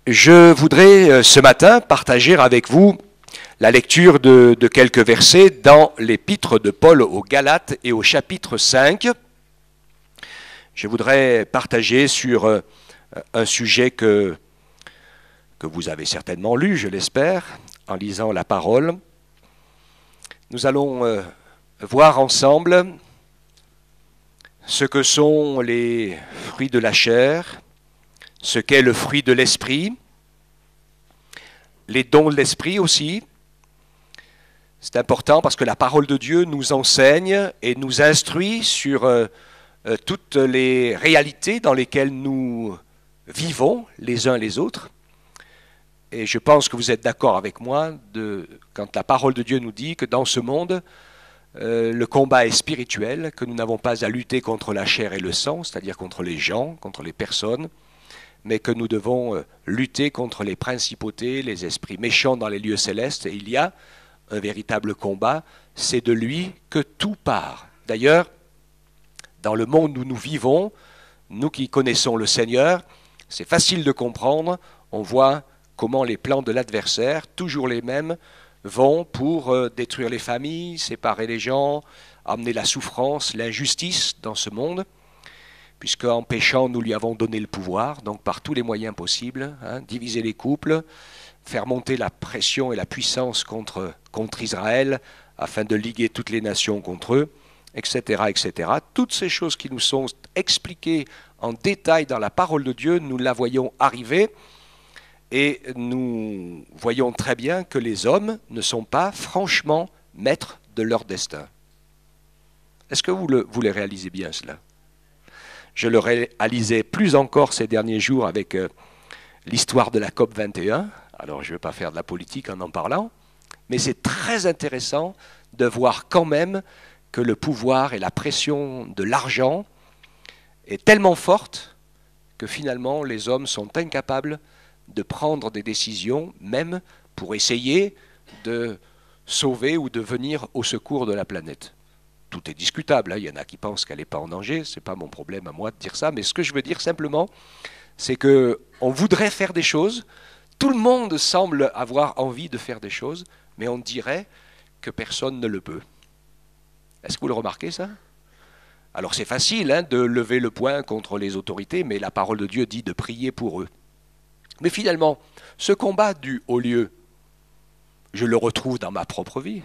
Je voudrais ce matin partager avec vous la lecture de quelques versets dans l'épître de Paul aux Galates et au chapitre 5. Je voudrais partager sur un sujet que vous avez certainement lu, je l'espère, en lisant la parole. Nous allons voir ensemble ce que sont les fruits de la chair, ce qu'est le fruit de l'esprit, les dons de l'esprit aussi. C'est important parce que la parole de Dieu nous enseigne et nous instruit sur toutes les réalités dans lesquelles nous vivons les uns les autres. Et je pense que vous êtes d'accord avec moi quand la parole de Dieu nous dit que dans ce monde, le combat est spirituel, que nous n'avons pas à lutter contre la chair et le sang, c'est-à-dire contre les gens, contre les personnes, mais que nous devons lutter contre les principautés, les esprits méchants dans les lieux célestes. Et il y a un véritable combat, c'est de lui que tout part. D'ailleurs, dans le monde où nous vivons, nous qui connaissons le Seigneur, c'est facile de comprendre, on voit comment les plans de l'adversaire, toujours les mêmes, vont pour détruire les familles, séparer les gens, amener la souffrance, l'injustice dans ce monde, puisque en péchant, nous lui avons donné le pouvoir, donc par tous les moyens possibles, diviser les couples, faire monter la pression et la puissance contre Israël, afin de liguer toutes les nations contre eux, etc., etc. Toutes ces choses qui nous sont expliquées en détail dans la parole de Dieu, nous la voyons arriver, et nous voyons très bien que les hommes ne sont pas franchement maîtres de leur destin. Est-ce que vous les réalisez bien cela ? Je le réalisais plus encore ces derniers jours avec l'histoire de la COP 21. Alors je ne vais pas faire de la politique en parlant, mais c'est très intéressant de voir quand même que le pouvoir et la pression de l'argent est tellement forte que finalement les hommes sont incapables de prendre des décisions, même pour essayer de sauver ou de venir au secours de la planète. Tout est discutable, il y en a qui pensent qu'elle n'est pas en danger, ce n'est pas mon problème à moi de dire ça, mais ce que je veux dire simplement, c'est qu'on voudrait faire des choses, tout le monde semble avoir envie de faire des choses, mais on dirait que personne ne le peut. Est-ce que vous le remarquez ça ? Alors c'est facile de lever le poing contre les autorités, mais la parole de Dieu dit de prier pour eux. Mais finalement, ce combat du haut lieu, je le retrouve dans ma propre vie.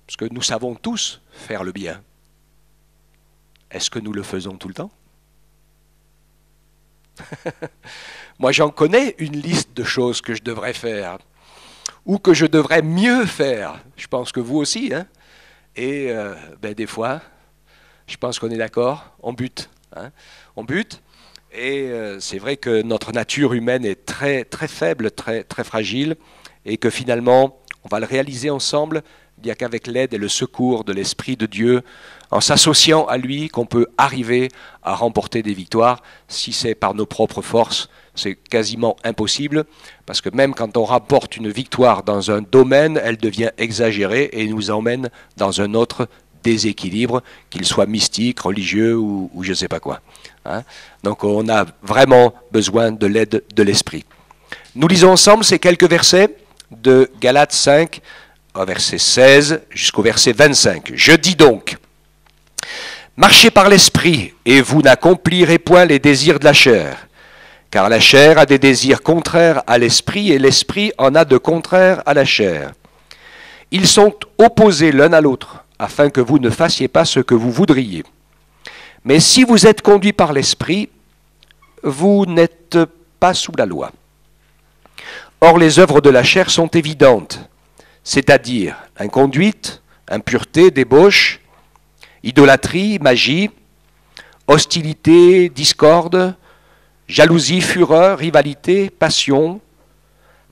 Parce que nous savons tous faire le bien. Est-ce que nous le faisons tout le temps ? Moi, j'en connais une liste de choses que je devrais faire, ou que je devrais mieux faire. Je pense que vous aussi. Et des fois, je pense qu'on est d'accord, on bute. On bute. Et c'est vrai que notre nature humaine est très, très faible, très, très fragile, et que finalement, on va le réaliser ensemble, bien qu'avec l'aide et le secours de l'Esprit de Dieu, en s'associant à lui, qu'on peut arriver à remporter des victoires. Si c'est par nos propres forces, c'est quasiment impossible, parce que même quand on remporte une victoire dans un domaine, elle devient exagérée et nous emmène dans un autre déséquilibre, qu'il soit mystique, religieux ou je ne sais pas quoi. Donc on a vraiment besoin de l'aide de l'Esprit. Nous lisons ensemble ces quelques versets de Galates 5, verset 16 jusqu'au verset 25. Je dis donc, marchez par l'Esprit, et vous n'accomplirez point les désirs de la chair, car la chair a des désirs contraires à l'Esprit, et l'Esprit en a de contraires à la chair. Ils sont opposés l'un à l'autre, afin que vous ne fassiez pas ce que vous voudriez. Mais si vous êtes conduits par l'Esprit, vous n'êtes pas sous la loi. Or, les œuvres de la chair sont évidentes, c'est-à-dire inconduite, impureté, débauche, idolâtrie, magie, hostilité, discorde, jalousie, fureur, rivalité, passion,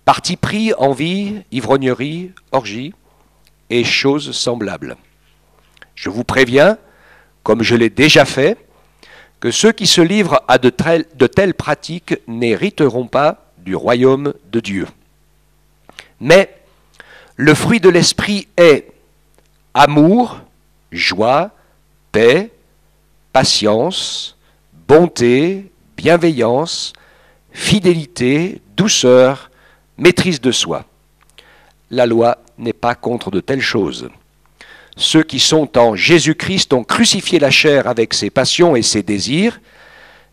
parti pris, envie, ivrognerie, orgie et choses semblables. Je vous préviens, comme je l'ai déjà fait, que ceux qui se livrent à de telles pratiques n'hériteront pas du royaume de Dieu. Mais le fruit de l'esprit est amour, joie, paix, patience, bonté, bienveillance, fidélité, douceur, maîtrise de soi. La loi n'est pas contre de telles choses. Ceux qui sont en Jésus-Christ ont crucifié la chair avec ses passions et ses désirs.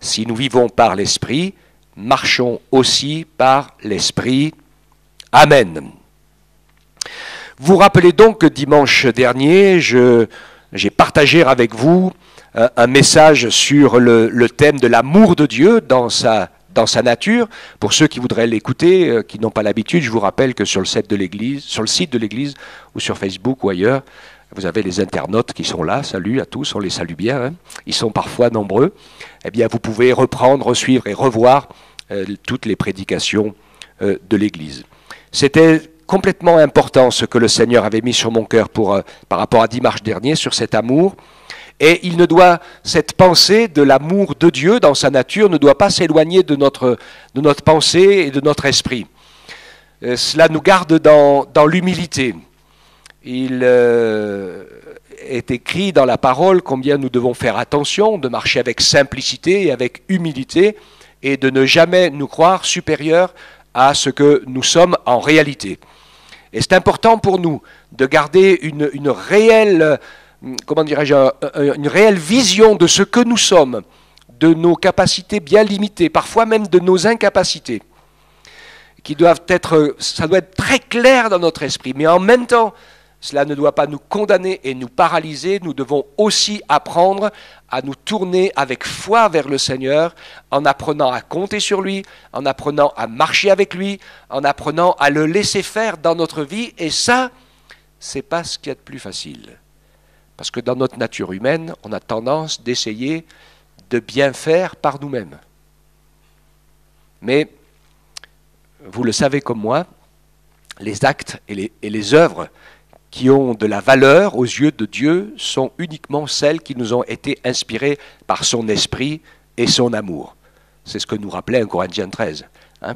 Si nous vivons par l'Esprit, marchons aussi par l'Esprit. Amen. Vous rappelez donc que dimanche dernier, j'ai partagé avec vous un message sur le thème de l'amour de Dieu dans sa nature. Pour ceux qui voudraient l'écouter, qui n'ont pas l'habitude, je vous rappelle que sur le site de l'Église ou sur Facebook ou ailleurs, vous avez les internautes qui sont là. Salut à tous, on les salue bien. Hein. Ils sont parfois nombreux. Eh bien, vous pouvez reprendre, suivre et revoir toutes les prédications de l'Église. C'était complètement important ce que le Seigneur avait mis sur mon cœur par rapport à dimanche dernier sur cet amour. Et cette pensée de l'amour de Dieu dans sa nature ne doit pas s'éloigner de notre pensée et de notre esprit. Cela nous garde dans l'humilité. Il est écrit dans la parole combien nous devons faire attention de marcher avec simplicité et avec humilité et de ne jamais nous croire supérieurs à ce que nous sommes en réalité. Et c'est important pour nous de garder une réelle, une réelle vision de ce que nous sommes, de nos capacités bien limitées, parfois même de nos incapacités, ça doit être très clair dans notre esprit, mais en même temps, cela ne doit pas nous condamner et nous paralyser. Nous devons aussi apprendre à nous tourner avec foi vers le Seigneur, en apprenant à compter sur lui, en apprenant à marcher avec lui, en apprenant à le laisser faire dans notre vie. Et ça, c'est pas ce qu'il y a de plus facile. Parce que dans notre nature humaine, on a tendance d'essayer de bien faire par nous-mêmes. Mais, vous le savez comme moi, les actes et les œuvres qui ont de la valeur aux yeux de Dieu sont uniquement celles qui nous ont été inspirées par son esprit et son amour. C'est ce que nous rappelait 1 Corinthiens 13,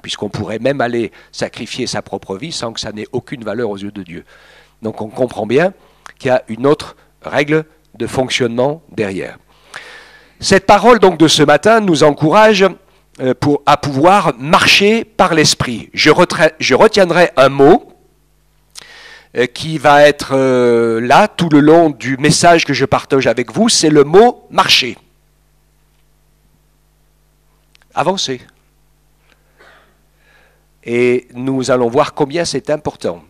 puisqu'on pourrait même aller sacrifier sa propre vie sans que ça n'ait aucune valeur aux yeux de Dieu. Donc on comprend bien qu'il y a une autre règle de fonctionnement derrière. Cette parole donc de ce matin nous encourage à pouvoir marcher par l'esprit. Je retiendrai un mot qui va être là tout le long du message que je partage avec vous, c'est le mot « marcher ». Avancer. Et nous allons voir combien c'est important.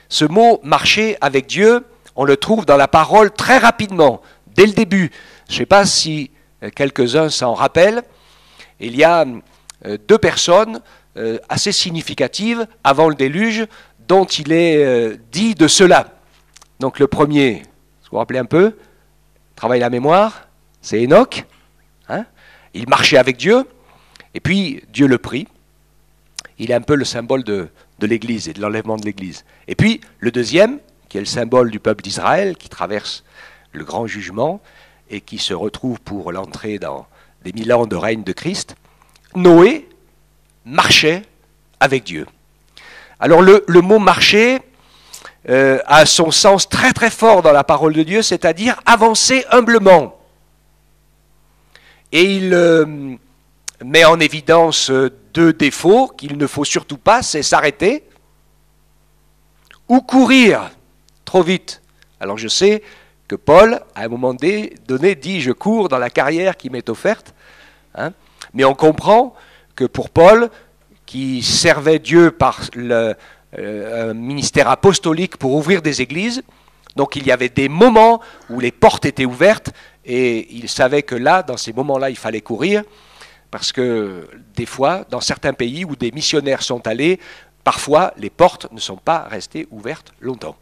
Ce mot « marcher avec Dieu », on le trouve dans la parole très rapidement, dès le début. Je ne sais pas si quelques-uns s'en rappellent. Il y a deux personnes assez significatives avant le déluge dont il est dit de cela. Donc le premier, vous vous rappelez un peu, travaille la mémoire, c'est Enoch. Il marchait avec Dieu, et puis Dieu le prit. Il est un peu le symbole de l'Église et de l'enlèvement de l'Église. Et puis le deuxième, qui est le symbole du peuple d'Israël, qui traverse le grand jugement et qui se retrouve pour l'entrée dans des 1000 ans de règne de Christ, Noé marchait avec Dieu. Alors le mot « marcher » a son sens très très fort dans la parole de Dieu, c'est-à-dire avancer humblement. Et il met en évidence deux défauts qu'il ne faut surtout pas, c'est s'arrêter ou courir trop vite. Alors je sais que Paul, à un moment donné, dit « je cours dans la carrière qui m'est offerte ». Mais on comprend que pour Paul, qui servait Dieu par un ministère apostolique pour ouvrir des églises, donc il y avait des moments où les portes étaient ouvertes et il savait que là, dans ces moments-là, il fallait courir parce que des fois, dans certains pays où des missionnaires sont allés, parfois les portes ne sont pas restées ouvertes longtemps.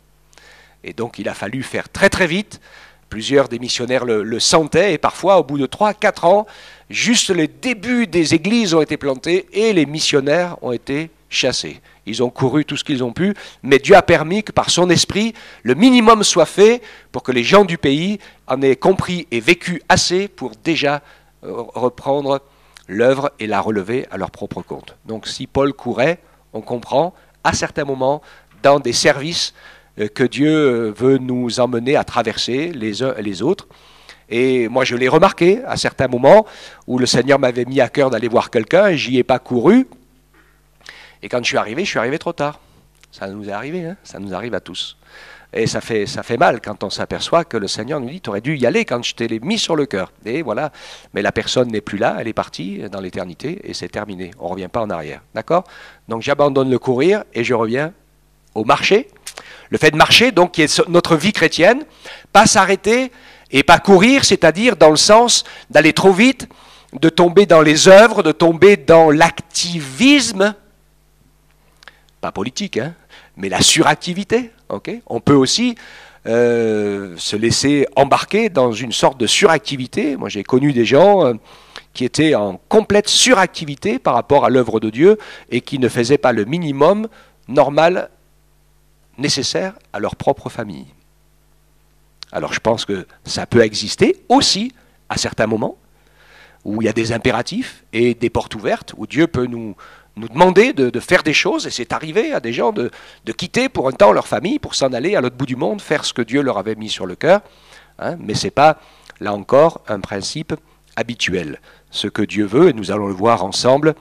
Et donc il a fallu faire très très vite. Plusieurs des missionnaires le sentaient et parfois, au bout de 3-4 ans, juste les débuts des églises ont été plantés et les missionnaires ont été chassés. Ils ont couru tout ce qu'ils ont pu, mais Dieu a permis que par son esprit, le minimum soit fait pour que les gens du pays en aient compris et vécu assez pour déjà reprendre l'œuvre et la relever à leur propre compte. Donc si Paul courait, on comprend, à certains moments, dans des services que Dieu veut nous emmener à traverser les uns et les autres. Et moi, je l'ai remarqué à certains moments où le Seigneur m'avait mis à cœur d'aller voir quelqu'un et j'y ai pas couru. Et quand je suis arrivé trop tard. Ça nous est arrivé, hein, ça nous arrive à tous. Et ça fait mal quand on s'aperçoit que le Seigneur nous dit « Tu aurais dû y aller quand je t'ai mis sur le cœur. » Et voilà, mais la personne n'est plus là, elle est partie dans l'éternité et c'est terminé. On ne revient pas en arrière. D'accord? Donc j'abandonne le courir et je reviens au marcher. Le fait de marcher, donc, qui est notre vie chrétienne, pas s'arrêter et pas courir, c'est-à-dire dans le sens d'aller trop vite, de tomber dans les œuvres, de tomber dans l'activisme, pas politique, hein, mais la suractivité. Okay, on peut aussi se laisser embarquer dans une sorte de suractivité. Moi, j'ai connu des gens qui étaient en complète suractivité par rapport à l'œuvre de Dieu et qui ne faisaient pas le minimum normal nécessaire à leur propre famille. Alors, je pense que ça peut exister aussi à certains moments où il y a des impératifs et des portes ouvertes, où Dieu peut nous demander de faire des choses, et c'est arrivé à des gens de quitter pour un temps leur famille, pour s'en aller à l'autre bout du monde, faire ce que Dieu leur avait mis sur le cœur, hein, mais ce n'est pas, là encore, un principe habituel. Ce que Dieu veut, et nous allons le voir ensemble,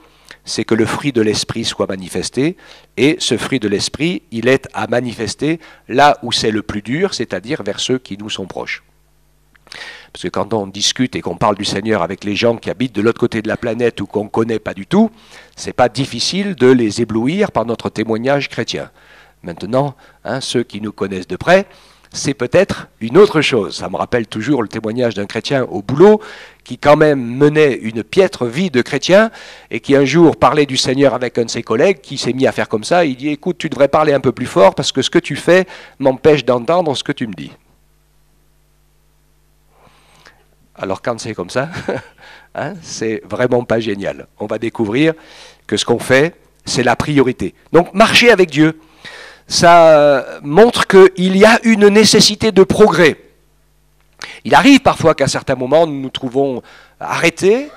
c'est que le fruit de l'esprit soit manifesté, et ce fruit de l'esprit, il est à manifester là où c'est le plus dur, c'est-à-dire vers ceux qui nous sont proches. Parce que quand on discute et qu'on parle du Seigneur avec les gens qui habitent de l'autre côté de la planète ou qu'on ne connaît pas du tout, c'est pas difficile de les éblouir par notre témoignage chrétien. Maintenant, hein, ceux qui nous connaissent de près, c'est peut-être une autre chose. Ça me rappelle toujours le témoignage d'un chrétien au boulot qui quand même menait une piètre vie de chrétien et qui un jour parlait du Seigneur avec un de ses collègues qui s'est mis à faire comme ça. Il dit « Écoute, tu devrais parler un peu plus fort parce que ce que tu fais m'empêche d'entendre ce que tu me dis. » Alors quand c'est comme ça, hein, c'est vraiment pas génial. On va découvrir que ce qu'on fait, c'est la priorité. Donc marcher avec Dieu, ça montre qu'il y a une nécessité de progrès. Il arrive parfois qu'à certains moments, nous nous trouvons arrêtés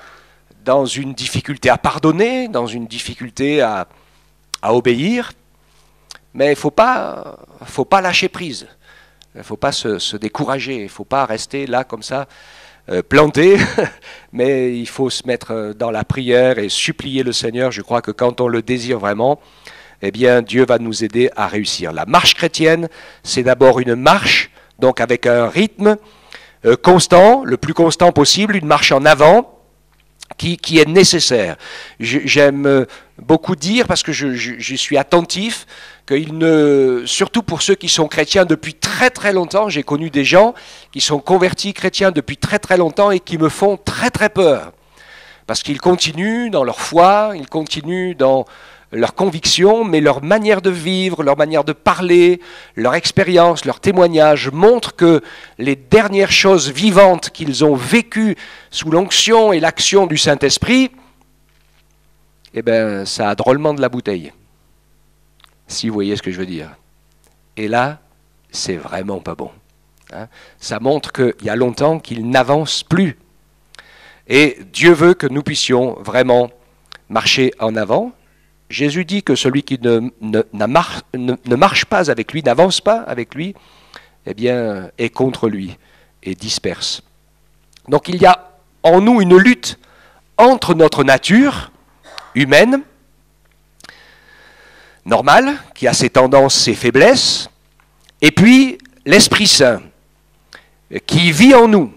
dans une difficulté à pardonner, dans une difficulté à obéir, mais il ne faut pas lâcher prise. Il ne faut pas se décourager, il ne faut pas rester là comme ça, planté, mais il faut se mettre dans la prière et supplier le Seigneur. Je crois que quand on le désire vraiment, eh bien Dieu va nous aider à réussir. La marche chrétienne, c'est d'abord une marche, donc avec un rythme constant, le plus constant possible, une marche en avant, qui est nécessaire. J'aime beaucoup dire, parce que je suis attentif, surtout pour ceux qui sont chrétiens depuis très très longtemps, j'ai connu des gens qui sont convertis chrétiens depuis très très longtemps et qui me font très très peur. Parce qu'ils continuent dans leur foi, ils continuent dans leur conviction, mais leur manière de vivre, leur manière de parler, leur expérience, leur témoignage montrent que les dernières choses vivantes qu'ils ont vécues sous l'onction et l'action du Saint-Esprit, eh bien, ça a drôlement de la bouteille. Si vous voyez ce que je veux dire. Et là, c'est vraiment pas bon. Hein, ça montre qu'il y a longtemps qu'ils n'avancent plus. Et Dieu veut que nous puissions vraiment marcher en avant. Jésus dit que celui qui ne marche pas avec lui, n'avance pas avec lui, eh bien, est contre lui et disperse. Donc il y a en nous une lutte entre notre nature humaine, normale, qui a ses tendances, ses faiblesses, et puis l'Esprit Saint, qui vit en nous.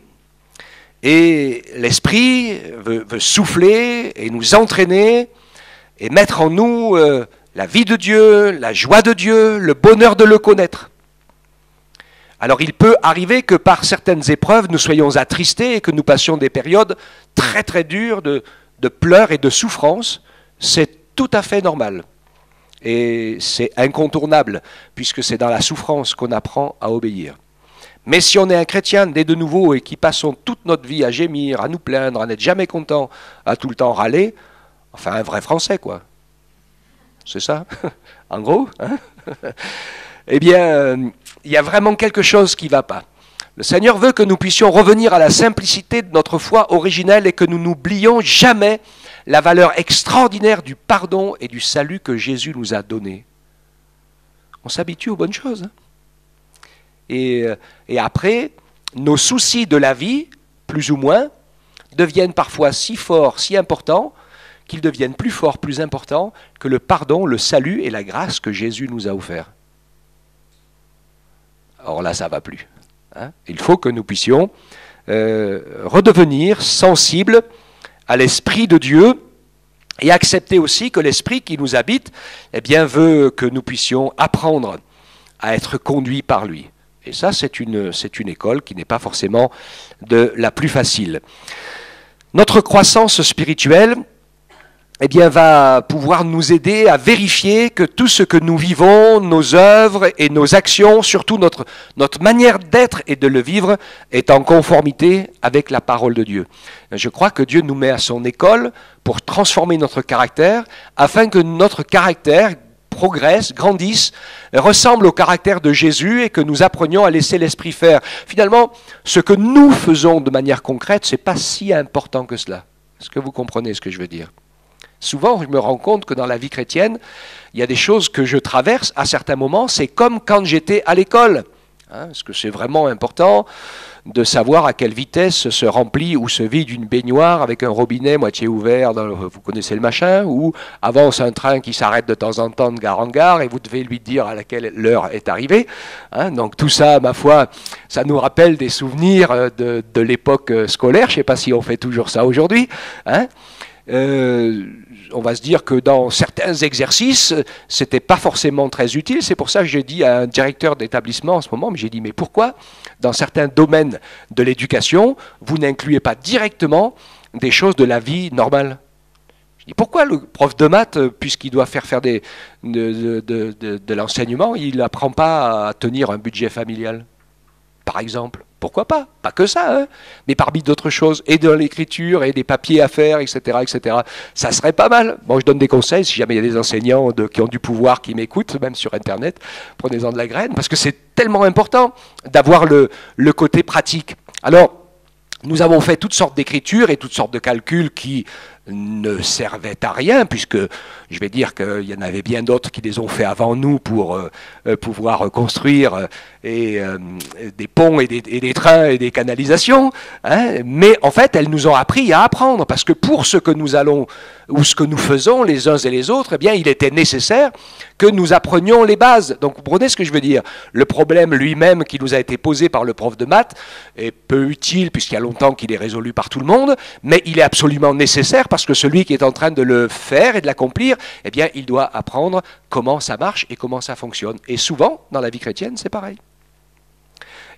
Et l'Esprit veut souffler et nous entraîner, et mettre en nous la vie de Dieu, la joie de Dieu, le bonheur de le connaître. Alors il peut arriver que par certaines épreuves, nous soyons attristés et que nous passions des périodes très très dures de pleurs et de souffrances. C'est tout à fait normal. Et c'est incontournable, puisque c'est dans la souffrance qu'on apprend à obéir. Mais si on est un chrétien dès de nouveau et qui passons toute notre vie à gémir, à nous plaindre, à n'être jamais content, à tout le temps râler, enfin, un vrai Français, quoi. C'est ça, en gros. Hein. Eh bien, il y a vraiment quelque chose qui ne va pas. Le Seigneur veut que nous puissions revenir à la simplicité de notre foi originelle et que nous n'oublions jamais la valeur extraordinaire du pardon et du salut que Jésus nous a donné. On s'habitue aux bonnes choses. Hein. Et après, nos soucis de la vie plus ou moins, deviennent parfois si forts, si importants, qu'ils deviennent plus forts, plus importants que le pardon, le salut et la grâce que Jésus nous a offert. Or là, ça ne va plus. Hein. Il faut que nous puissions redevenir sensibles à l'Esprit de Dieu et accepter aussi que l'Esprit qui nous habite eh bien, veut que nous puissions apprendre à être conduits par lui. Et ça, c'est une école qui n'est pas forcément de la plus facile. Notre croissance spirituelle eh bien, va pouvoir nous aider à vérifier que tout ce que nous vivons, nos œuvres et nos actions, surtout notre manière d'être et de le vivre, est en conformité avec la parole de Dieu. Je crois que Dieu nous met à son école pour transformer notre caractère, afin que notre caractère progresse, grandisse, ressemble au caractère de Jésus et que nous apprenions à laisser l'Esprit faire. Finalement, ce que nous faisons de manière concrète, ce n'est pas si important que cela. Est-ce que vous comprenez ce que je veux dire ? Souvent, je me rends compte que dans la vie chrétienne, il y a des choses que je traverse à certains moments, c'est comme quand j'étais à l'école. Hein, parce que c'est vraiment important de savoir à quelle vitesse se remplit ou se vide une baignoire avec un robinet moitié ouvert, vous connaissez le machin, ou avance un train qui s'arrête de temps en temps de gare en gare et vous devez lui dire à laquelle l'heure est arrivée. Hein, donc tout ça, ma foi, ça nous rappelle des souvenirs de l'époque scolaire. Je ne sais pas si on fait toujours ça aujourd'hui. Hein. On va se dire que dans certains exercices, c'était pas forcément très utile. C'est pour ça que j'ai dit à un directeur d'établissement en ce moment, mais j'ai dit, mais pourquoi, dans certains domaines de l'éducation, vous n'incluez pas directement des choses de la vie normale? Je dis, pourquoi le prof de maths, puisqu'il doit faire de l'enseignement, il n'apprend pas à tenir un budget familial, par exemple? Pourquoi pas? Pas que ça, hein, mais parmi d'autres choses, et de l'écriture, et des papiers à faire, etc., etc. Ça serait pas mal. Bon, je donne des conseils, si jamais il y a des enseignants qui ont du pouvoir, qui m'écoutent, même sur Internet, prenez-en de la graine, parce que c'est tellement important d'avoir le côté pratique. Alors, nous avons fait toutes sortes d'écritures et toutes sortes de calculs qui ne servaient à rien, puisque je vais dire qu'il y en avait bien d'autres qui les ont fait avant nous pour pouvoir construire des ponts et des trains et des canalisations. Hein, mais en fait, elles nous ont appris à apprendre, parce que pour ce que nous allons ou ce que nous faisons les uns et les autres, eh bien, il était nécessaire que nous apprenions les bases. Donc, vous comprenez ce que je veux dire? Le problème lui-même qui nous a été posé par le prof de maths est peu utile, puisqu'il y a longtemps qu'il est résolu par tout le monde, mais il est absolument nécessaire parce que celui qui est en train de le faire et de l'accomplir, eh bien, il doit apprendre comment ça marche et comment ça fonctionne. Et souvent, dans la vie chrétienne, c'est pareil.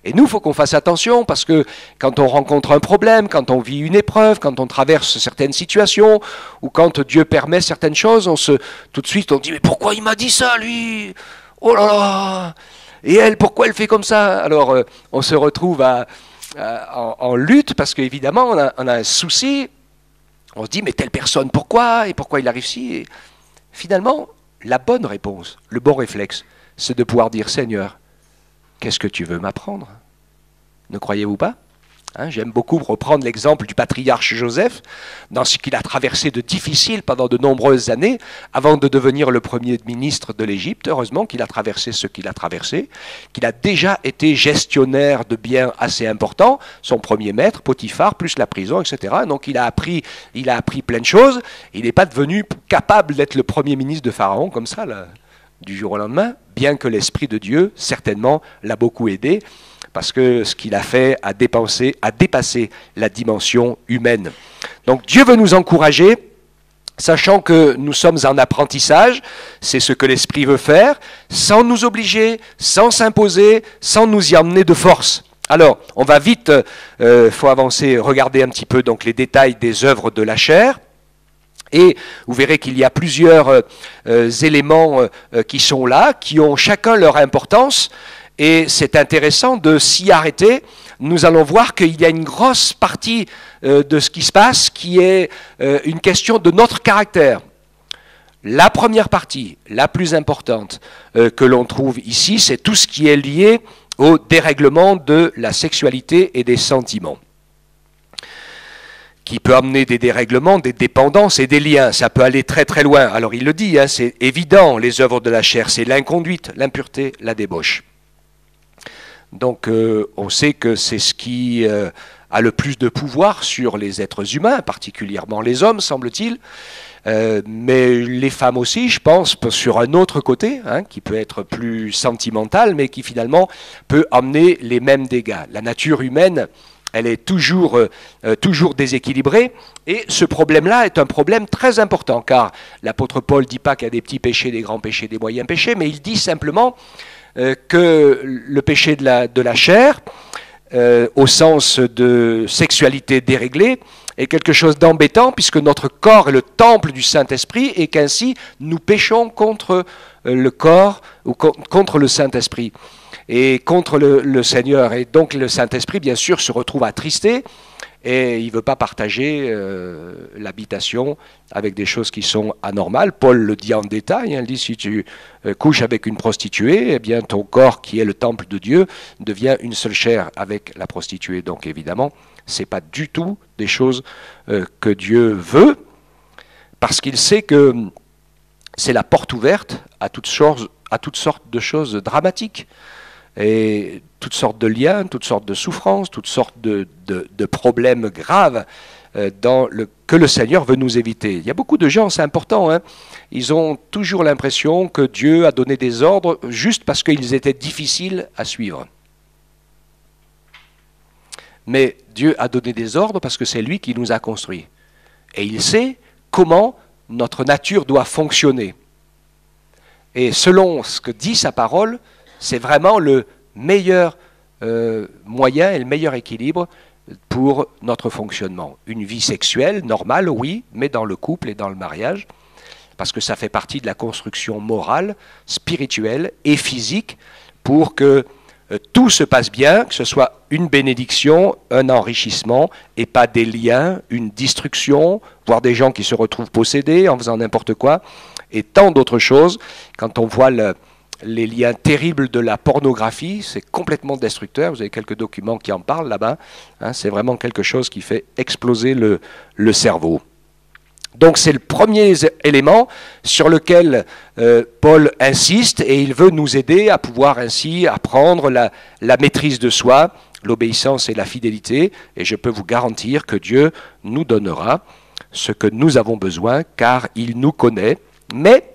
Et nous, il faut qu'on fasse attention, parce que quand on rencontre un problème, quand on vit une épreuve, quand on traverse certaines situations, ou quand Dieu permet certaines choses, tout de suite on dit « Mais pourquoi il m'a dit ça, lui? Oh là là! Et elle, pourquoi elle fait comme ça ?» Alors, on se retrouve en lutte, parce qu'évidemment, on a un souci. On se dit « Mais telle personne, pourquoi? Et pourquoi il arrive ci ?» Et finalement, la bonne réponse, le bon réflexe, c'est de pouvoir dire « Seigneur, qu'est-ce que tu veux m'apprendre? » Ne croyez-vous pas? Hein, j'aime beaucoup reprendre l'exemple du patriarche Joseph, dans ce qu'il a traversé de difficile pendant de nombreuses années, avant de devenir le premier ministre de l'Égypte. Heureusement qu'il a traversé ce qu'il a traversé, qu'il a déjà été gestionnaire de biens assez importants, son premier maître, Potiphar, plus la prison, etc. Donc il a appris plein de choses. Il n'est pas devenu capable d'être le premier ministre de Pharaon, comme ça, là, du jour au lendemain, bien que l'Esprit de Dieu, certainement, l'a beaucoup aidé, parce que ce qu'il a fait a dépassé la dimension humaine. Donc Dieu veut nous encourager, sachant que nous sommes en apprentissage, c'est ce que l'Esprit veut faire, sans nous obliger, sans s'imposer, sans nous y emmener de force. Alors, on va vite, faut avancer, regarder un petit peu donc les détails des œuvres de la chair. Et vous verrez qu'il y a plusieurs éléments qui sont là, qui ont chacun leur importance, et c'est intéressant de s'y arrêter. Nous allons voir qu'il y a une grosse partie de ce qui se passe qui est une question de notre caractère. La première partie, la plus importante que l'on trouve ici, c'est tout ce qui est lié au dérèglement de la sexualité et des sentiments, qui peut amener des dérèglements, des dépendances et des liens. Ça peut aller très très loin. Alors il le dit, hein, c'est évident, les œuvres de la chair, c'est l'inconduite, l'impureté, la débauche. Donc on sait que c'est ce qui a le plus de pouvoir sur les êtres humains, particulièrement les hommes, semble-t-il. Mais les femmes aussi, je pense, sur un autre côté, hein, qui peut être plus sentimental, mais qui finalement peut amener les mêmes dégâts. La nature humaine, elle est toujours déséquilibrée, et ce problème-là est un problème très important, car l'apôtre Paul ne dit pas qu'il y a des petits péchés, des grands péchés, des moyens péchés, mais il dit simplement que le péché de la chair, au sens de sexualité déréglée, est quelque chose d'embêtant, puisque notre corps est le temple du Saint-Esprit, et qu'ainsi nous péchons contre le corps, ou contre le Saint-Esprit, et contre le Seigneur. Et donc le Saint-Esprit, bien sûr, se retrouve attristé, et il ne veut pas partager l'habitation avec des choses qui sont anormales. Paul le dit en détail, hein, il dit, si tu couches avec une prostituée, eh bien ton corps, qui est le temple de Dieu, devient une seule chair avec la prostituée. Donc évidemment, ce n'est pas du tout des choses que Dieu veut, parce qu'il sait que c'est la porte ouverte à toutes sortes de choses dramatiques, et toutes sortes de liens, toutes sortes de souffrances, toutes sortes de problèmes graves que le Seigneur veut nous éviter. Il y a beaucoup de gens, c'est important, hein, ils ont toujours l'impression que Dieu a donné des ordres juste parce qu'ils étaient difficiles à suivre. Mais Dieu a donné des ordres parce que c'est lui qui nous a construits. Et il sait comment notre nature doit fonctionner. Et selon ce que dit sa parole, c'est vraiment le meilleur moyen et le meilleur équilibre pour notre fonctionnement. Une vie sexuelle, normale, oui, mais dans le couple et dans le mariage, parce que ça fait partie de la construction morale, spirituelle et physique, pour que tout se passe bien, que ce soit une bénédiction, un enrichissement, et pas des liens, une destruction, voire des gens qui se retrouvent possédés en faisant n'importe quoi, et tant d'autres choses. Quand on voit les liens terribles de la pornographie, c'est complètement destructeur. Vous avez quelques documents qui en parlent là-bas. Hein, c'est vraiment quelque chose qui fait exploser le cerveau. Donc c'est le premier élément sur lequel Paul insiste, et il veut nous aider à pouvoir ainsi apprendre la maîtrise de soi, l'obéissance et la fidélité, et je peux vous garantir que Dieu nous donnera ce que nous avons besoin, car il nous connaît. Mais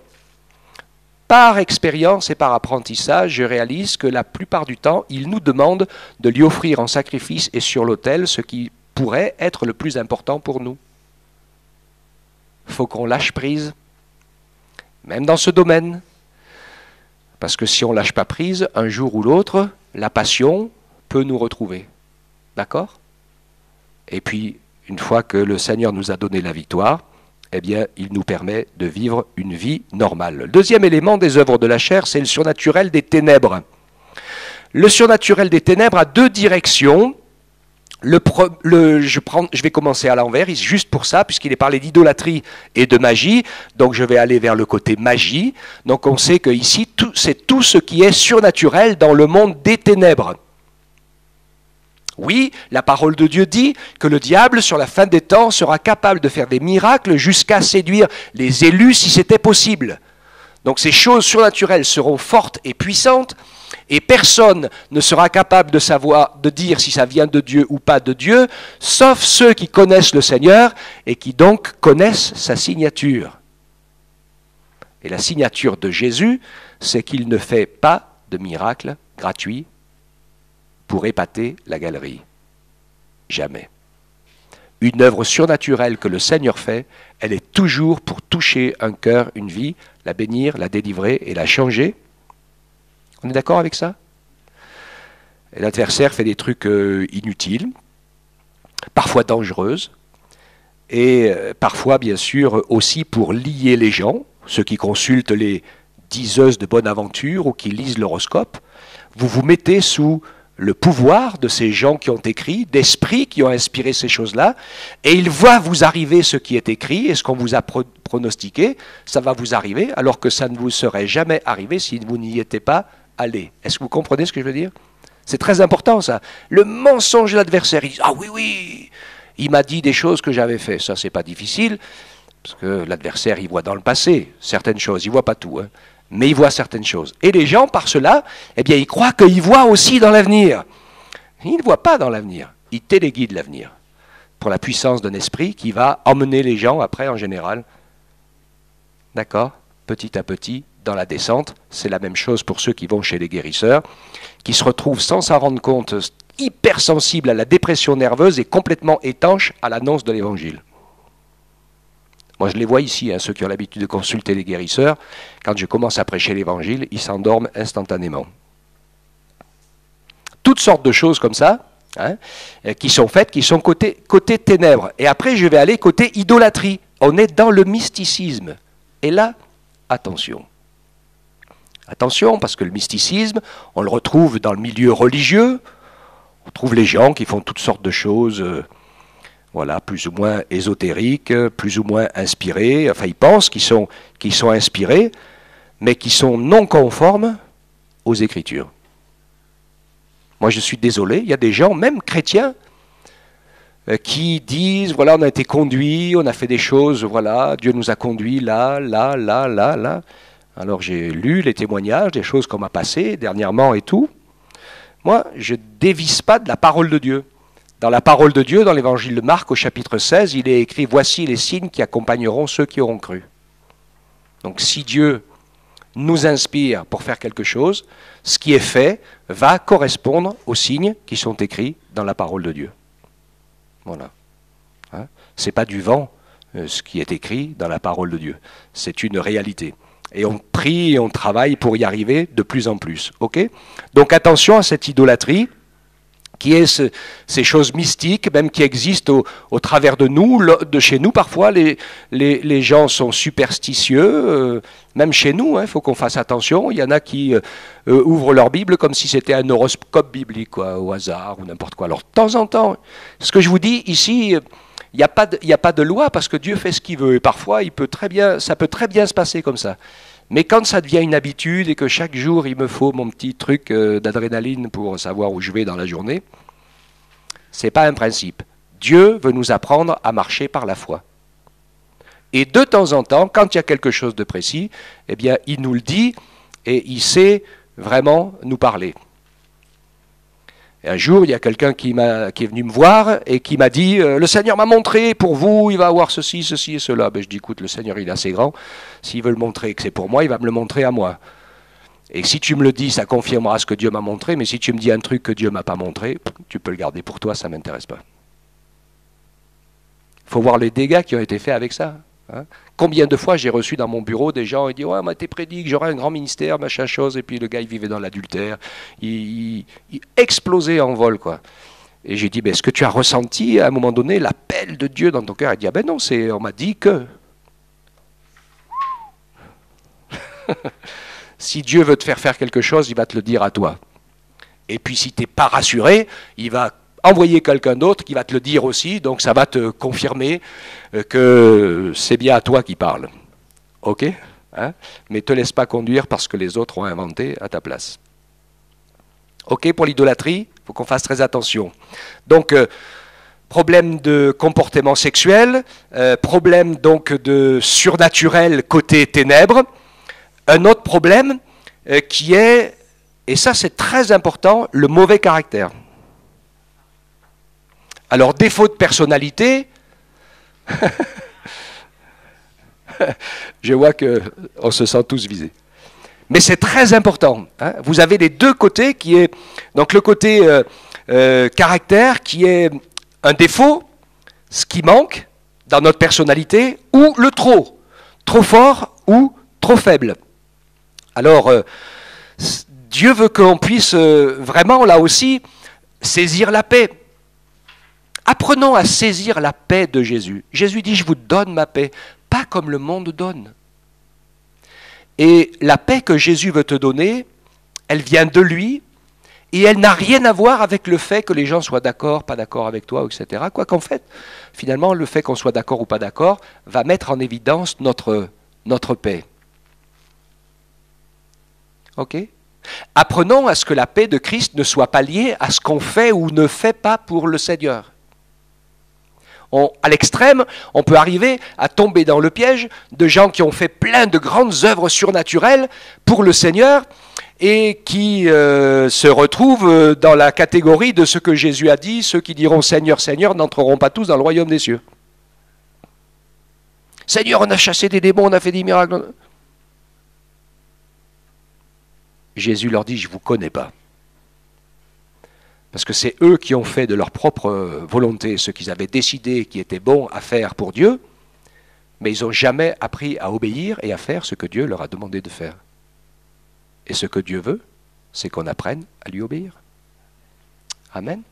par expérience et par apprentissage, je réalise que la plupart du temps, il nous demande de lui offrir en sacrifice et sur l'autel ce qui pourrait être le plus important pour nous. Il faut qu'on lâche prise, même dans ce domaine. Parce que si on ne lâche pas prise, un jour ou l'autre, la passion peut nous retrouver. D'accord ? Et puis, une fois que le Seigneur nous a donné la victoire, eh bien, il nous permet de vivre une vie normale. Le deuxième élément des œuvres de la chair, c'est le surnaturel des ténèbres. Le surnaturel des ténèbres a deux directions. Je vais commencer à l'envers, juste pour ça, puisqu'il est parlé d'idolâtrie et de magie, donc je vais aller vers le côté magie. Donc on sait que ici, c'est tout ce qui est surnaturel dans le monde des ténèbres. Oui, la parole de Dieu dit que le diable, sur la fin des temps, sera capable de faire des miracles jusqu'à séduire les élus si c'était possible. Donc ces choses surnaturelles seront fortes et puissantes, et personne ne sera capable de dire si ça vient de Dieu ou pas de Dieu, sauf ceux qui connaissent le Seigneur et qui donc connaissent sa signature. Et la signature de Jésus, c'est qu'il ne fait pas de miracles gratuits pour épater la galerie. Jamais. Une œuvre surnaturelle que le Seigneur fait, elle est toujours pour toucher un cœur, une vie, la bénir, la délivrer et la changer. On est d'accord avec ça? Et l'adversaire fait des trucs inutiles, parfois dangereuses, et parfois, bien sûr, aussi pour lier les gens, ceux qui consultent les diseuses de bonne aventure ou qui lisent l'horoscope. Vous vous mettez sous le pouvoir de ces gens qui ont écrit, d'esprits qui ont inspiré ces choses-là, et il va vous arriver ce qui est écrit, et ce qu'on vous a pronostiqué, ça va vous arriver, alors que ça ne vous serait jamais arrivé si vous n'y étiez pas allé. Est-ce que vous comprenez ce que je veux dire? C'est très important ça. Le mensonge de l'adversaire, il dit « Ah oui, oui, il m'a dit des choses que j'avais fait ». Ça, c'est pas difficile, parce que l'adversaire, il voit dans le passé certaines choses, il voit pas tout, hein. Mais il voit certaines choses. Et les gens, par cela, eh bien, ils croient qu'ils voient aussi dans l'avenir. Ils ne voient pas dans l'avenir. il téléguide l'avenir pour la puissance d'un esprit qui va emmener les gens après en général. D'accord? Petit à petit, dans la descente, c'est la même chose pour ceux qui vont chez les guérisseurs, qui se retrouvent sans s'en rendre compte, hypersensibles à la dépression nerveuse et complètement étanches à l'annonce de l'évangile. Moi je les vois ici, hein, ceux qui ont l'habitude de consulter les guérisseurs, quand je commence à prêcher l'évangile, ils s'endorment instantanément. Toutes sortes de choses comme ça, hein, qui sont faites, qui sont côté ténèbres. Et après je vais aller côté idolâtrie. On est dans le mysticisme. Et là, attention. Attention, parce que le mysticisme, on le retrouve dans le milieu religieux. On trouve les gens qui font toutes sortes de choses, voilà, plus ou moins ésotériques, plus ou moins inspirés. Enfin, ils pensent qu'ils sont inspirés, mais qui sont non conformes aux Écritures. Moi, je suis désolé, il y a des gens, même chrétiens, qui disent, voilà, on a été conduits, on a fait des choses, voilà, Dieu nous a conduits là. Alors j'ai lu les témoignages, des choses qu'on m'a passées dernièrement et tout. Moi, je ne dévisse pas de la parole de Dieu. Dans la parole de Dieu, dans l'évangile de Marc, au chapitre 16, il est écrit « Voici les signes qui accompagneront ceux qui auront cru ». Donc si Dieu nous inspire pour faire quelque chose, ce qui est fait va correspondre aux signes qui sont écrits dans la parole de Dieu. Voilà. Hein? Ce n'est pas du vent, ce qui est écrit dans la parole de Dieu. C'est une réalité. Et on prie et on travaille pour y arriver de plus en plus. Okay? Donc attention à cette idolâtrie, qui est ces choses mystiques, même qui existent au travers de nous, de chez nous parfois. Les gens sont superstitieux, même chez nous, il faut qu'on fasse attention. Il y en a qui ouvrent leur Bible comme si c'était un horoscope biblique, quoi, au hasard ou n'importe quoi. Alors de temps en temps, ce que je vous dis ici, il n'y a pas de loi parce que Dieu fait ce qu'il veut. Et parfois, ça peut très bien se passer comme ça. Mais quand ça devient une habitude et que chaque jour, il me faut mon petit truc d'adrénaline pour savoir où je vais dans la journée, ce n'est pas un principe. Dieu veut nous apprendre à marcher par la foi. Et de temps en temps, quand il y a quelque chose de précis, eh bien, il nous le dit et il sait vraiment nous parler. Et un jour, il y a quelqu'un qui est venu me voir et qui m'a dit « Le Seigneur m'a montré, pour vous, il va avoir ceci, ceci et cela. » Ben, je dis « Écoute, le Seigneur, il est assez grand. S'il veut le montrer que c'est pour moi, il va me le montrer à moi. Et si tu me le dis, ça confirmera ce que Dieu m'a montré. Mais si tu me dis un truc que Dieu ne m'a pas montré, tu peux le garder pour toi, ça ne m'intéresse pas. » Il faut voir les dégâts qui ont été faits avec ça. Hein. Combien de fois j'ai reçu dans mon bureau des gens, ils disent « Ouais, on m'a été prédit que j'aurais un grand ministère, machin chose. » Et puis le gars, il vivait dans l'adultère. Il explosait en vol, quoi. Et j'ai dit « Est-ce que tu as ressenti à un moment donné l'appel de Dieu dans ton cœur ?» Il dit « Ah ben non, on m'a dit que... » Si Dieu veut te faire quelque chose, il va te le dire à toi. Et puis si tu n'es pas rassuré, il va envoyer quelqu'un d'autre qui va te le dire aussi, donc ça va te confirmer que c'est bien à toi qui parle. Ok, hein? Mais ne te laisse pas conduire parce que les autres ont inventé à ta place. Ok, pour l'idolâtrie, il faut qu'on fasse très attention. Donc, problème de comportement sexuel, problème donc de surnaturel côté ténèbres. Un autre problème qui est, et ça c'est très important, le mauvais caractère. Alors, défaut de personnalité, je vois qu'on se sent tous visés. Mais c'est très important. Hein. Vous avez les deux côtés qui est, donc le côté caractère qui est un défaut, ce qui manque dans notre personnalité, ou le trop fort ou trop faible. Alors, Dieu veut qu'on puisse vraiment, là aussi, saisir la paix. Apprenons à saisir la paix de Jésus. Jésus dit, je vous donne ma paix, pas comme le monde donne. Et la paix que Jésus veut te donner, elle vient de lui, et elle n'a rien à voir avec le fait que les gens soient d'accord, pas d'accord avec toi, etc. Quoi qu'en fait, finalement, le fait qu'on soit d'accord ou pas d'accord va mettre en évidence notre paix. Ok ? Apprenons à ce que la paix de Christ ne soit pas liée à ce qu'on fait ou ne fait pas pour le Seigneur. À l'extrême, on peut arriver à tomber dans le piège de gens qui ont fait plein de grandes œuvres surnaturelles pour le Seigneur et qui se retrouvent dans la catégorie de ce que Jésus a dit, ceux qui diront Seigneur, Seigneur n'entreront pas tous dans le royaume des cieux. Seigneur, on a chassé des démons, on a fait des miracles. Jésus leur dit, je ne vous connais pas. Parce que c'est eux qui ont fait de leur propre volonté ce qu'ils avaient décidé qui était bon à faire pour Dieu, mais ils n'ont jamais appris à obéir et à faire ce que Dieu leur a demandé de faire. Et ce que Dieu veut, c'est qu'on apprenne à lui obéir. Amen.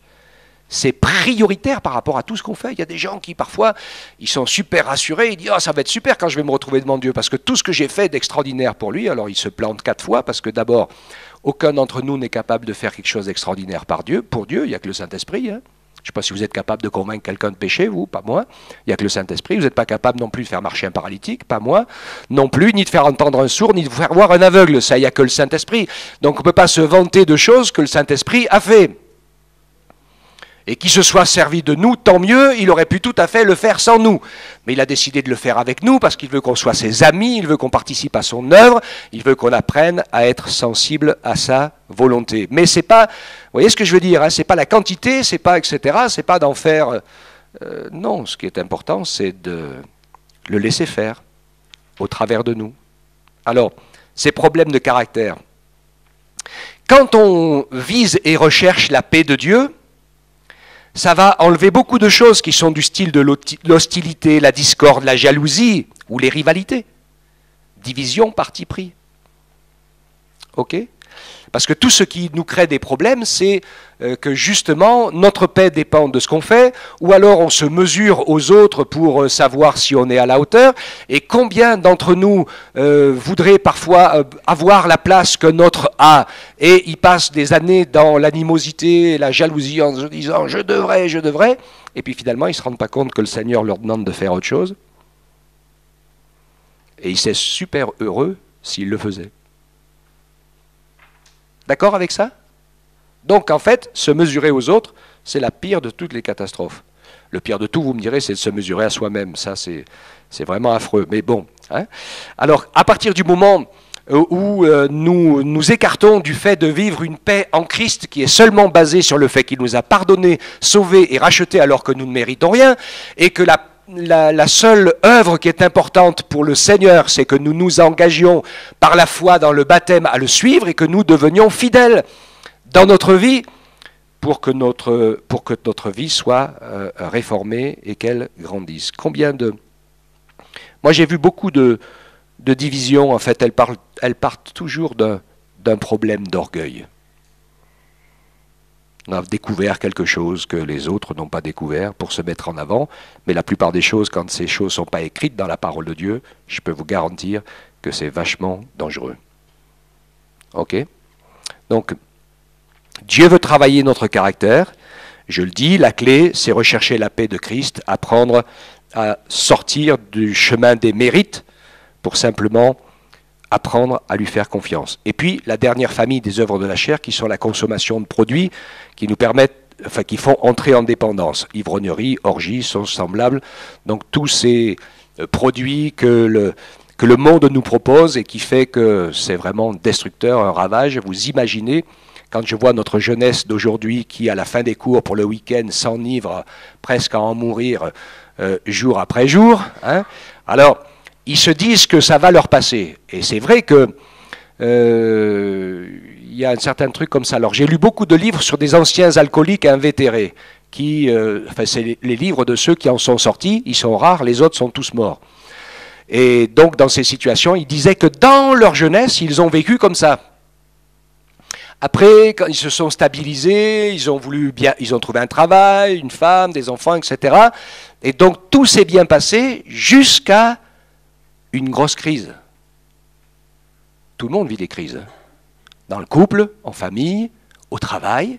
C'est prioritaire par rapport à tout ce qu'on fait. Il y a des gens qui, parfois, ils sont super rassurés. Ils disent « ça va être super quand je vais me retrouver devant Dieu, parce que tout ce que j'ai fait d'extraordinaire pour lui, alors ils se plantent 4 fois, parce que d'abord, aucun d'entre nous n'est capable de faire quelque chose d'extraordinaire pour Dieu, il n'y a que le Saint-Esprit. Hein. Je ne sais pas si vous êtes capable de convaincre quelqu'un de péché, vous, pas moi. Il n'y a que le Saint-Esprit. Vous n'êtes pas capable non plus de faire marcher un paralytique, pas moi. Non plus, ni de faire entendre un sourd, ni de faire voir un aveugle. Ça, il n'y a que le Saint-Esprit. Donc on ne peut pas se vanter de choses que le Saint-Esprit a fait. Et qu'il se soit servi de nous, tant mieux, il aurait pu tout à fait le faire sans nous. Mais il a décidé de le faire avec nous parce qu'il veut qu'on soit ses amis, il veut qu'on participe à son œuvre, il veut qu'on apprenne à être sensible à sa volonté. Mais c'est pas, vous voyez ce que je veux dire, hein, c'est pas la quantité, c'est pas etc., c'est pas d'en faire... non, ce qui est important, c'est de le laisser faire au travers de nous. Alors, ces problèmes de caractère. Quand on vise et recherche la paix de Dieu, ça va enlever beaucoup de choses qui sont du style de l'hostilité, la discorde, la jalousie ou les rivalités. Division, parti pris. Ok ? Parce que tout ce qui nous crée des problèmes, c'est que justement, notre paix dépend de ce qu'on fait, ou alors on se mesure aux autres pour savoir si on est à la hauteur, et combien d'entre nous voudraient parfois avoir la place que notre a, et ils passent des années dans l'animosité et la jalousie en se disant « je devrais », et puis finalement ils ne se rendent pas compte que le Seigneur leur demande de faire autre chose, et ils seraient super heureux s'ils le faisaient. D'accord avec ça? Donc en fait, se mesurer aux autres, c'est la pire de toutes les catastrophes. Le pire de tout, vous me direz, c'est de se mesurer à soi-même. Ça, c'est vraiment affreux. Mais bon. Hein. Alors, à partir du moment où nous nous écartons du fait de vivre une paix en Christ qui est seulement basée sur le fait qu'il nous a pardonné, sauvé et racheté alors que nous ne méritons rien, et que la seule œuvre qui est importante pour le Seigneur, c'est que nous nous engagions par la foi dans le baptême à le suivre et que nous devenions fidèles dans notre vie pour que notre vie soit réformée et qu'elle grandisse. Moi j'ai vu beaucoup de divisions, en fait, elles partent toujours d'un problème d'orgueil. On a découvert quelque chose que les autres n'ont pas découvert pour se mettre en avant, mais la plupart des choses, quand ces choses ne sont pas écrites dans la parole de Dieu, je peux vous garantir que c'est vachement dangereux. Ok? Donc, Dieu veut travailler notre caractère. Je le dis, la clé, c'est rechercher la paix de Christ, apprendre à sortir du chemin des mérites pour simplement apprendre à lui faire confiance. Et puis, la dernière famille des œuvres de la chair, qui sont la consommation de produits qui nous permettent, enfin, qui font entrer en dépendance. Ivrognerie, orgie, sont semblables. Donc, tous ces produits que le monde nous propose et qui fait que c'est vraiment destructeur, un ravage. Vous imaginez, quand je vois notre jeunesse d'aujourd'hui qui, à la fin des cours pour le week-end, s'enivre presque à en mourir jour après jour, hein, alors, ils se disent que ça va leur passer. Et c'est vrai que y a un certain truc comme ça. Alors j'ai lu beaucoup de livres sur des anciens alcooliques invétérés, enfin c'est les livres de ceux qui en sont sortis, ils sont rares, les autres sont tous morts. Et donc dans ces situations, ils disaient que dans leur jeunesse, ils ont vécu comme ça. Après, quand ils se sont stabilisés, ils ont trouvé un travail, une femme, des enfants, etc. Et donc tout s'est bien passé jusqu'à une grosse crise. Tout le monde vit des crises. Dans le couple, en famille, au travail.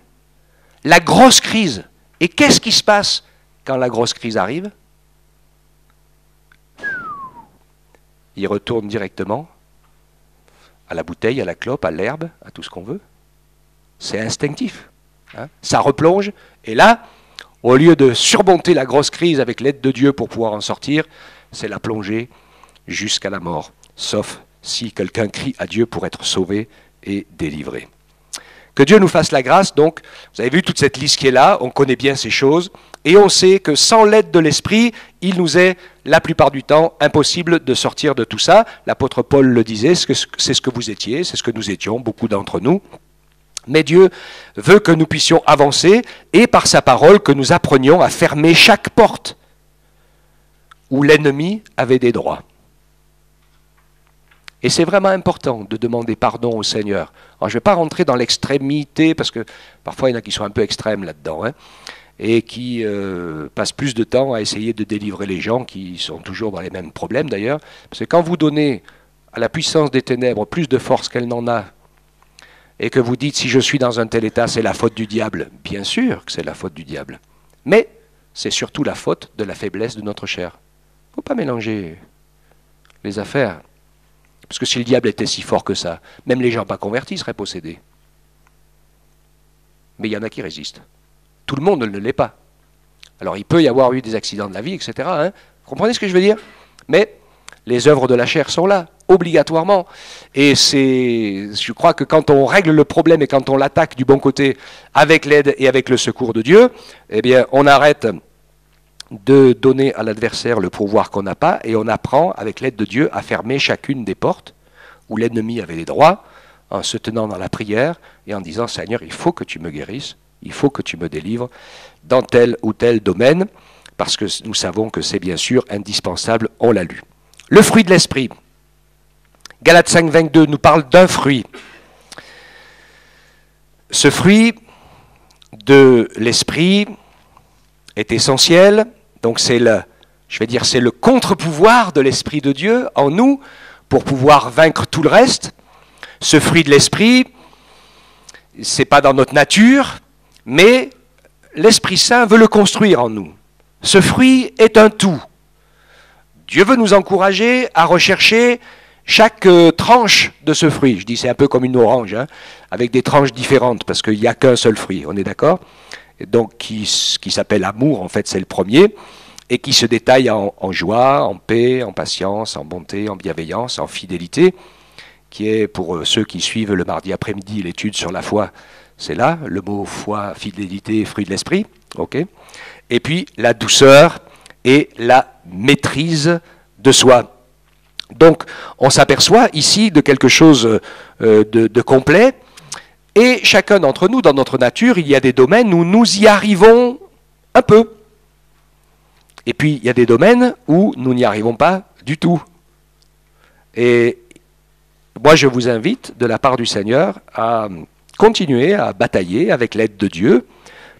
La grosse crise. Et qu'est-ce qui se passe quand la grosse crise arrive? Il retourne directement à la bouteille, à la clope, à l'herbe, à tout ce qu'on veut. C'est instinctif. Hein. Ça replonge. Et là, Au lieu de surmonter la grosse crise avec l'aide de Dieu pour pouvoir en sortir, c'est la plonger jusqu'à la mort, sauf si quelqu'un crie à Dieu pour être sauvé et délivré. Que Dieu nous fasse la grâce, donc, vous avez vu toute cette liste qui est là, on connaît bien ces choses, et on sait que sans l'aide de l'Esprit, il nous est, la plupart du temps, impossible de sortir de tout ça. L'apôtre Paul le disait, c'est ce que vous étiez, c'est ce que nous étions, beaucoup d'entre nous. Mais Dieu veut que nous puissions avancer, et par sa parole, que nous apprenions à fermer chaque porte où l'ennemi avait des droits. Et c'est vraiment important de demander pardon au Seigneur. Alors, je ne vais pas rentrer dans l'extrémité, parce que parfois il y en a qui sont un peu extrêmes là-dedans, hein, et qui passent plus de temps à essayer de délivrer les gens, qui sont toujours dans les mêmes problèmes d'ailleurs. Parce que quand vous donnez à la puissance des ténèbres plus de force qu'elle n'en a, et que vous dites, si je suis dans un tel état, c'est la faute du diable, bien sûr que c'est la faute du diable. Mais c'est surtout la faute de la faiblesse de notre chair. Il ne faut pas mélanger les affaires. Parce que si le diable était si fort que ça, même les gens pas convertis seraient possédés. Mais il y en a qui résistent. Tout le monde ne l'est pas. Alors il peut y avoir eu des accidents de la vie, etc. Hein. Vous comprenez ce que je veux dire? Mais les œuvres de la chair sont là, obligatoirement. Et je crois que quand on règle le problème et quand on l'attaque du bon côté, avec l'aide et avec le secours de Dieu, eh bien on arrête de donner à l'adversaire le pouvoir qu'on n'a pas, et on apprend, avec l'aide de Dieu, à fermer chacune des portes où l'ennemi avait des droits, en se tenant dans la prière et en disant, Seigneur, il faut que tu me guérisses, il faut que tu me délivres dans tel ou tel domaine, parce que nous savons que c'est bien sûr indispensable, on l'a lu. Le fruit de l'esprit. Galates 5, 22 nous parle d'un fruit. Ce fruit de l'esprit est essentiel. Donc c'est le contre-pouvoir de l'Esprit de Dieu en nous pour pouvoir vaincre tout le reste. Ce fruit de l'Esprit, c'est pas dans notre nature, mais l'Esprit Saint veut le construire en nous. Ce fruit est un tout. Dieu veut nous encourager à rechercher chaque tranche de ce fruit. Je dis c'est un peu comme une orange, hein, avec des tranches différentes, parce qu'il n'y a qu'un seul fruit, on est d'accord ? Et donc qui s'appelle amour, en fait c'est le premier, et qui se détaille en joie, en paix, en patience, en bonté, en bienveillance, en fidélité, qui est pour ceux qui suivent le mardi après-midi l'étude sur la foi, c'est là, le mot foi, fidélité, fruit de l'esprit, ok. Et puis la douceur et la maîtrise de soi. Donc on s'aperçoit ici de quelque chose de complet. Et chacun d'entre nous, dans notre nature, il y a des domaines où nous y arrivons un peu. Et puis, il y a des domaines où nous n'y arrivons pas du tout. Et moi, je vous invite, de la part du Seigneur, à continuer à batailler avec l'aide de Dieu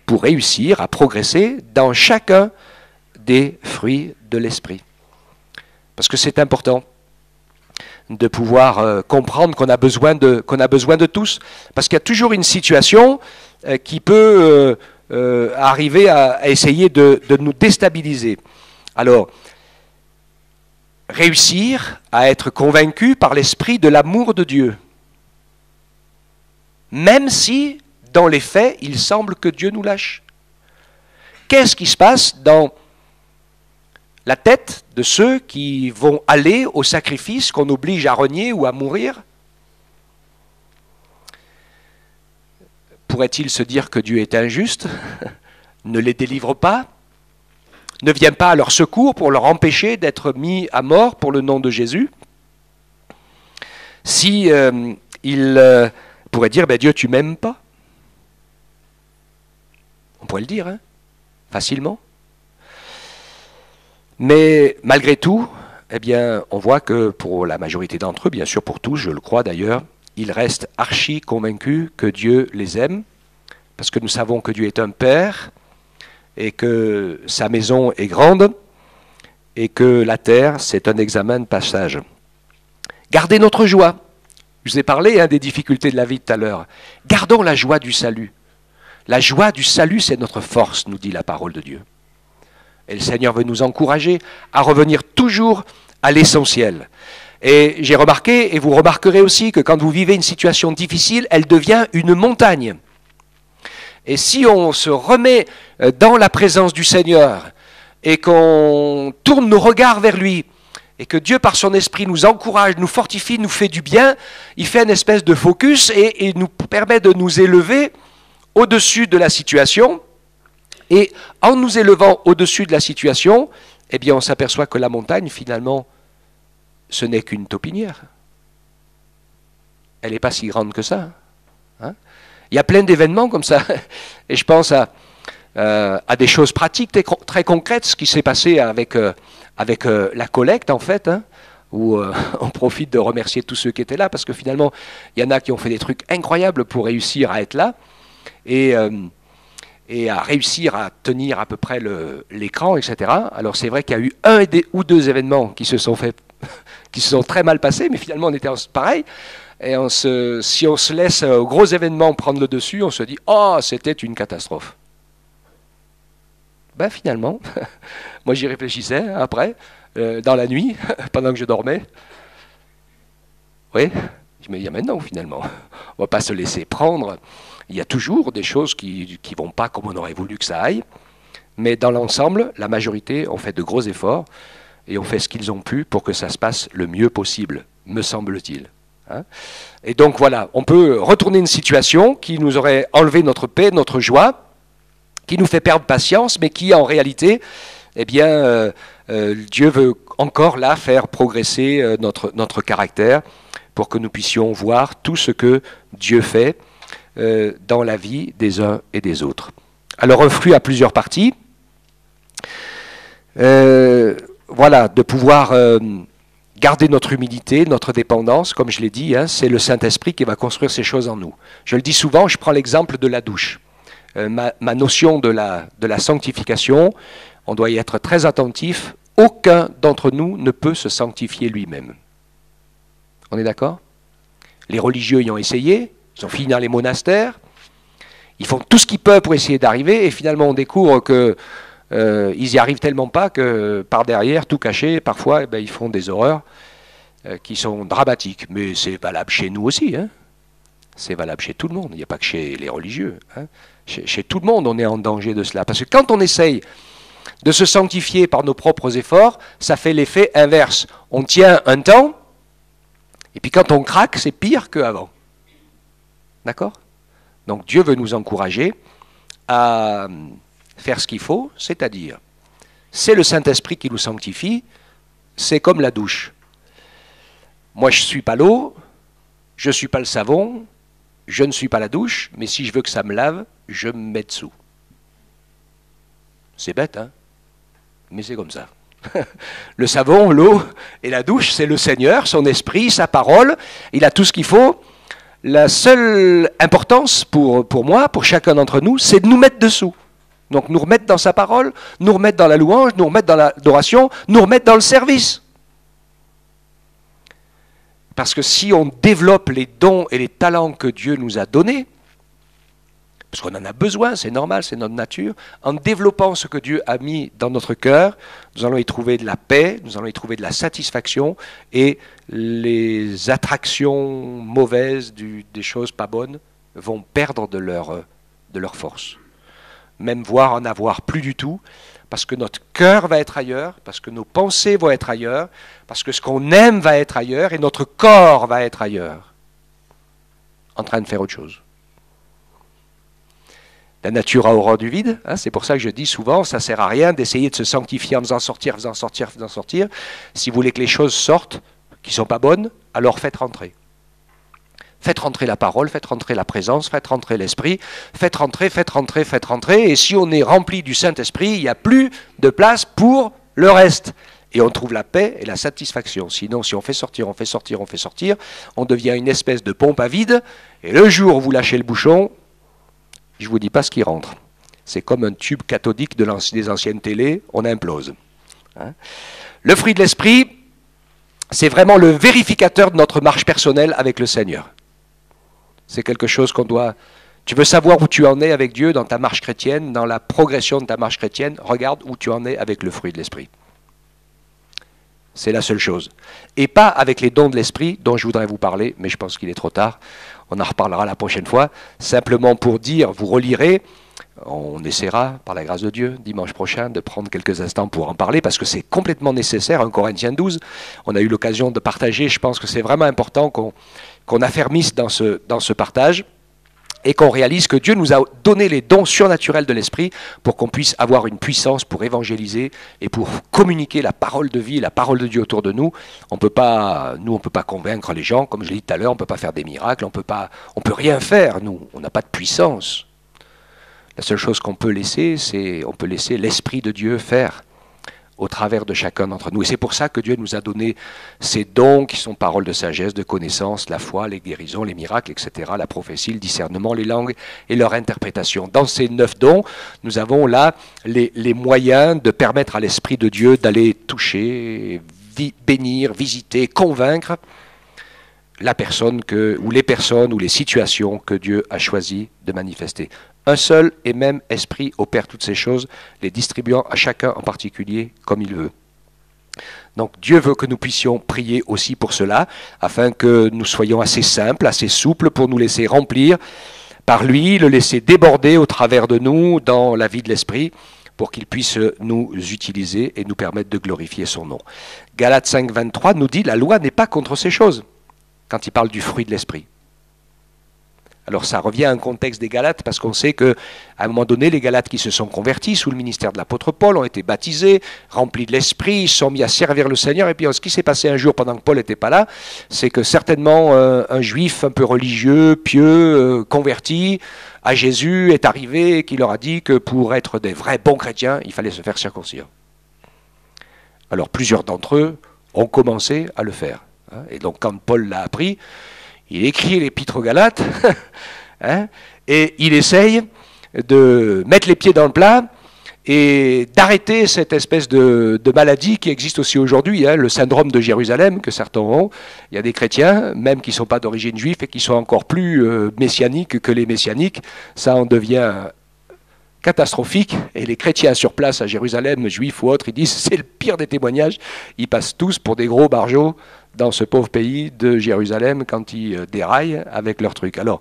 pour réussir à progresser dans chacun des fruits de l'esprit. Parce que c'est important de pouvoir comprendre qu'on a besoin de tous. Parce qu'il y a toujours une situation qui peut arriver à essayer de nous déstabiliser. Alors, réussir à être convaincu par l'esprit de l'amour de Dieu. Même si, dans les faits, il semble que Dieu nous lâche. Qu'est-ce qui se passe dans la tête de ceux qui vont aller au sacrifice qu'on oblige à renier ou à mourir? Pourrait-il se dire que Dieu est injuste, ne les délivre pas, ne vient pas à leur secours pour leur empêcher d'être mis à mort pour le nom de Jésus? Si il pourrait dire, ben Dieu, tu m'aimes pas? On pourrait le dire, hein, facilement. Mais malgré tout, eh bien, on voit que pour la majorité d'entre eux, bien sûr pour tous, je le crois d'ailleurs, ils restent archi convaincus que Dieu les aime, parce que nous savons que Dieu est un Père, et que sa maison est grande, et que la terre, c'est un examen de passage. Gardez notre joie. Je vous ai parlé des difficultés de la vie tout à l'heure. Gardons la joie du salut. La joie du salut, c'est notre force, nous dit la parole de Dieu. Et le Seigneur veut nous encourager à revenir toujours à l'essentiel. Et j'ai remarqué, et vous remarquerez aussi, que quand vous vivez une situation difficile, elle devient une montagne. Et si on se remet dans la présence du Seigneur et qu'on tourne nos regards vers lui, et que Dieu, par son esprit, nous encourage, nous fortifie, nous fait du bien, il fait une espèce de focus et nous permet de nous élever au-dessus de la situation. Et en nous élevant au-dessus de la situation, eh bien, on s'aperçoit que la montagne, finalement, ce n'est qu'une taupinière. Elle n'est pas si grande que ça. Hein? Il y a plein d'événements comme ça. Et je pense à des choses pratiques très concrètes, ce qui s'est passé avec la collecte, en fait, hein, où on profite de remercier tous ceux qui étaient là, parce que finalement, il y en a qui ont fait des trucs incroyables pour réussir à être là, et à réussir à tenir à peu près l'écran, etc. Alors c'est vrai qu'il y a eu un ou deux événements qui se sont très mal passés, mais finalement on était pareil. Et si on se laisse aux gros événements prendre le dessus, on se dit « Oh, c'était une catastrophe ». Ben finalement, moi j'y réfléchissais après, dans la nuit, pendant que je dormais. Oui, je me dis maintenant finalement, on ne va pas se laisser prendre. Il y a toujours des choses qui ne vont pas comme on aurait voulu que ça aille. Mais dans l'ensemble, la majorité ont fait de gros efforts et ont fait ce qu'ils ont pu pour que ça se passe le mieux possible, me semble-t-il. Hein? Et donc voilà, on peut retourner une situation qui nous aurait enlevé notre paix, notre joie, qui nous fait perdre patience, mais qui en réalité, eh bien, Dieu veut encore là faire progresser notre caractère pour que nous puissions voir tout ce que Dieu fait dans la vie des uns et des autres. Alors un fruit a plusieurs parties. Voilà, de pouvoir garder notre humilité, notre dépendance, comme je l'ai dit, hein, c'est le Saint-Esprit qui va construire ces choses en nous. Je le dis souvent, je prends l'exemple de la douche. Ma notion de la sanctification, on doit y être très attentif. Aucun d'entre nous ne peut se sanctifier lui-même. On est d'accord? Les religieux y ont essayé, ils ont fini dans les monastères, ils font tout ce qu'ils peuvent pour essayer d'arriver, et finalement on découvre qu'ils n'y arrivent tellement pas que par derrière, tout caché, parfois ils font des horreurs qui sont dramatiques. Mais c'est valable chez nous aussi, hein. C'est valable chez tout le monde, il n'y a pas que chez les religieux. Hein. Chez tout le monde, on est en danger de cela. Parce que quand on essaye de se sanctifier par nos propres efforts, ça fait l'effet inverse. On tient un temps, et puis quand on craque, c'est pire qu'avant. D'accord? Donc Dieu veut nous encourager à faire ce qu'il faut, c'est-à-dire, c'est le Saint-Esprit qui nous sanctifie, c'est comme la douche. Moi, je ne suis pas l'eau, je ne suis pas le savon, je ne suis pas la douche, mais si je veux que ça me lave, je me mets dessous. C'est bête, hein? Mais c'est comme ça. Le savon, l'eau et la douche, c'est le Seigneur, son esprit, sa parole. Il a tout ce qu'il faut. La seule importance pour moi, pour chacun d'entre nous, c'est de nous mettre dessous. Donc nous remettre dans sa parole, nous remettre dans la louange, nous remettre dans l'adoration, nous remettre dans le service. Parce que si on développe les dons et les talents que Dieu nous a donnés, parce qu'on en a besoin, c'est normal, c'est notre nature, en développant ce que Dieu a mis dans notre cœur, nous allons y trouver de la paix, nous allons y trouver de la satisfaction, et les attractions mauvaises, des choses pas bonnes, vont perdre de leur force. Même voire en avoir plus du tout, parce que notre cœur va être ailleurs, parce que nos pensées vont être ailleurs, parce que ce qu'on aime va être ailleurs, et notre corps va être ailleurs, en train de faire autre chose. La nature a horreur du vide, hein, c'est pour ça que je dis souvent, ça ne sert à rien d'essayer de se sanctifier en faisant sortir, faisant sortir, faisant sortir. Si vous voulez que les choses sortent, qui ne sont pas bonnes, alors faites rentrer. Faites rentrer la parole, faites rentrer la présence, faites rentrer l'esprit, faites rentrer, faites rentrer, faites rentrer, et si on est rempli du Saint-Esprit, il n'y a plus de place pour le reste. Et on trouve la paix et la satisfaction. Sinon, si on fait sortir, on fait sortir, on fait sortir, on devient une espèce de pompe à vide, et le jour où vous lâchez le bouchon, je ne vous dis pas ce qui rentre. C'est comme un tube cathodique des anciennes télés, on implose. Hein? Le fruit de l'esprit, c'est vraiment le vérificateur de notre marche personnelle avec le Seigneur. C'est quelque chose qu'on doit... Tu veux savoir où tu en es avec Dieu dans ta marche chrétienne, dans la progression de ta marche chrétienne, regarde où tu en es avec le fruit de l'esprit. C'est la seule chose. Et pas avec les dons de l'esprit dont je voudrais vous parler, mais je pense qu'il est trop tard. On en reparlera la prochaine fois. Simplement pour dire, vous relirez, on essaiera, par la grâce de Dieu, dimanche prochain, de prendre quelques instants pour en parler, parce que c'est complètement nécessaire. 1 Corinthiens 12, on a eu l'occasion de partager, je pense que c'est vraiment important qu'on affermisse dans ce partage, et qu'on réalise que Dieu nous a donné les dons surnaturels de l'esprit pour qu'on puisse avoir une puissance pour évangéliser et pour communiquer la parole de vie, la parole de Dieu autour de nous. On peut pas convaincre les gens, comme je l'ai dit tout à l'heure, on ne peut pas faire des miracles, on peut rien faire, nous, on n'a pas de puissance. La seule chose qu'on peut laisser, c'est on peut laisser l'Esprit de Dieu faire au travers de chacun d'entre nous. Et c'est pour ça que Dieu nous a donné ces dons qui sont paroles de sagesse, de connaissance, la foi, les guérisons, les miracles, etc., la prophétie, le discernement, les langues et leur interprétation. Dans ces 9 dons, nous avons là les moyens de permettre à l'Esprit de Dieu d'aller toucher, bénir, visiter, convaincre la personne ou les personnes ou les situations que Dieu a choisi de manifester. Un seul et même esprit opère toutes ces choses, les distribuant à chacun en particulier comme il veut. Donc Dieu veut que nous puissions prier aussi pour cela, afin que nous soyons assez simples, assez souples pour nous laisser remplir par lui, le laisser déborder au travers de nous dans la vie de l'esprit, pour qu'il puisse nous utiliser et nous permettre de glorifier son nom. Galates 5, 23 nous dit « La loi n'est pas contre ces choses », quand il parle du fruit de l'esprit. Alors ça revient à un contexte des Galates, parce qu'on sait qu'à un moment donné, les Galates qui se sont convertis sous le ministère de l'apôtre Paul ont été baptisés, remplis de l'esprit, ils se sont mis à servir le Seigneur. Et puis ce qui s'est passé un jour pendant que Paul n'était pas là, c'est que certainement un juif un peu religieux, pieux, converti à Jésus est arrivé et qui leur a dit que pour être des vrais bons chrétiens, il fallait se faire circoncire. Alors plusieurs d'entre eux ont commencé à le faire. Et donc quand Paul l'a appris, il écrit l'épître aux Galates, hein, et il essaye de mettre les pieds dans le plat et d'arrêter cette espèce de maladie qui existe aussi aujourd'hui, hein, le syndrome de Jérusalem que certains ont. Il y a des chrétiens, même qui ne sont pas d'origine juive et qui sont encore plus messianiques que les messianiques. Ça en devient catastrophique, et les chrétiens sur place à Jérusalem, juifs ou autres, ils disent c'est le pire des témoignages. Ils passent tous pour des gros barjots dans ce pauvre pays de Jérusalem quand ils déraillent avec leurs trucs. Alors,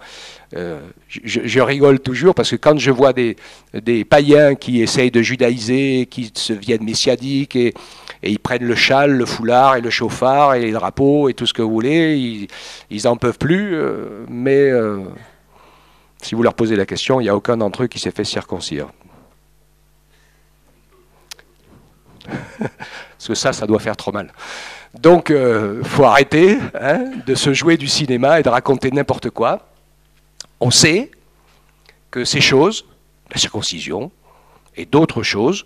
je rigole toujours parce que quand je vois des païens qui essayent de judaïser, qui se viennent messianiques et ils prennent le châle, le foulard et le chauffard et les drapeaux et tout ce que vous voulez, ils n'en peuvent plus, mais si vous leur posez la question, il n'y a aucun d'entre eux qui s'est fait circoncire. Parce que ça doit faire trop mal. Donc, il faut arrêter de se jouer du cinéma et de raconter n'importe quoi. On sait que ces choses, la circoncision et d'autres choses,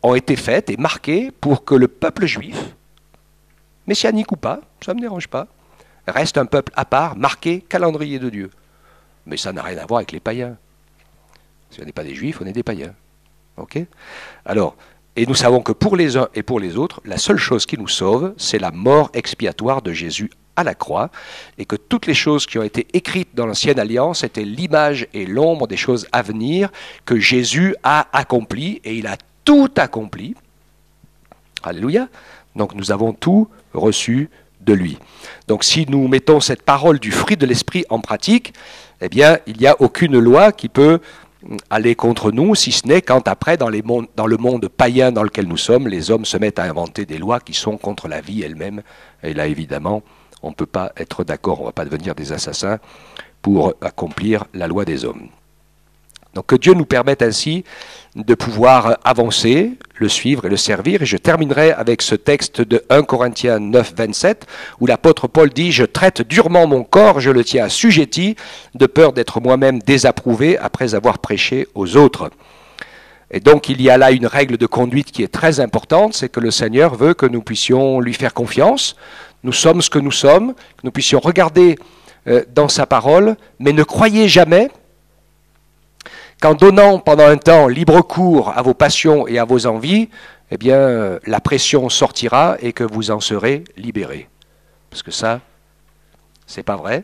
ont été faites et marquées pour que le peuple juif, messianique ou pas, ça ne me dérange pas, reste un peuple à part, marqué calendrier de Dieu. Mais ça n'a rien à voir avec les païens. Si on n'est pas des juifs, on est des païens. Ok ? Alors, et nous savons que pour les uns et pour les autres, la seule chose qui nous sauve, c'est la mort expiatoire de Jésus à la croix, et que toutes les choses qui ont été écrites dans l'Ancienne Alliance étaient l'image et l'ombre des choses à venir que Jésus a accomplies, et il a tout accompli. Alléluia. Donc nous avons tout reçu de lui. Donc si nous mettons cette parole du fruit de l'esprit en pratique, eh bien il n'y a aucune loi qui peut aller contre nous, si ce n'est quand après, dans le monde païen dans lequel nous sommes, les hommes se mettent à inventer des lois qui sont contre la vie elle-même. Et là, évidemment, on ne peut pas être d'accord, on ne va pas devenir des assassins pour accomplir la loi des hommes. Donc que Dieu nous permette ainsi de pouvoir avancer, le suivre et le servir. Et je terminerai avec ce texte de 1 Corinthiens 9, 27, où l'apôtre Paul dit « Je traite durement mon corps, je le tiens assujetti, de peur d'être moi-même désapprouvé après avoir prêché aux autres. » Et donc il y a là une règle de conduite qui est très importante, c'est que le Seigneur veut que nous puissions lui faire confiance. Nous sommes ce que nous sommes, que nous puissions regarder dans sa parole, mais ne croyez jamais qu'en donnant pendant un temps libre cours à vos passions et à vos envies, eh bien, la pression sortira et que vous en serez libérés. Parce que ça, c'est pas vrai,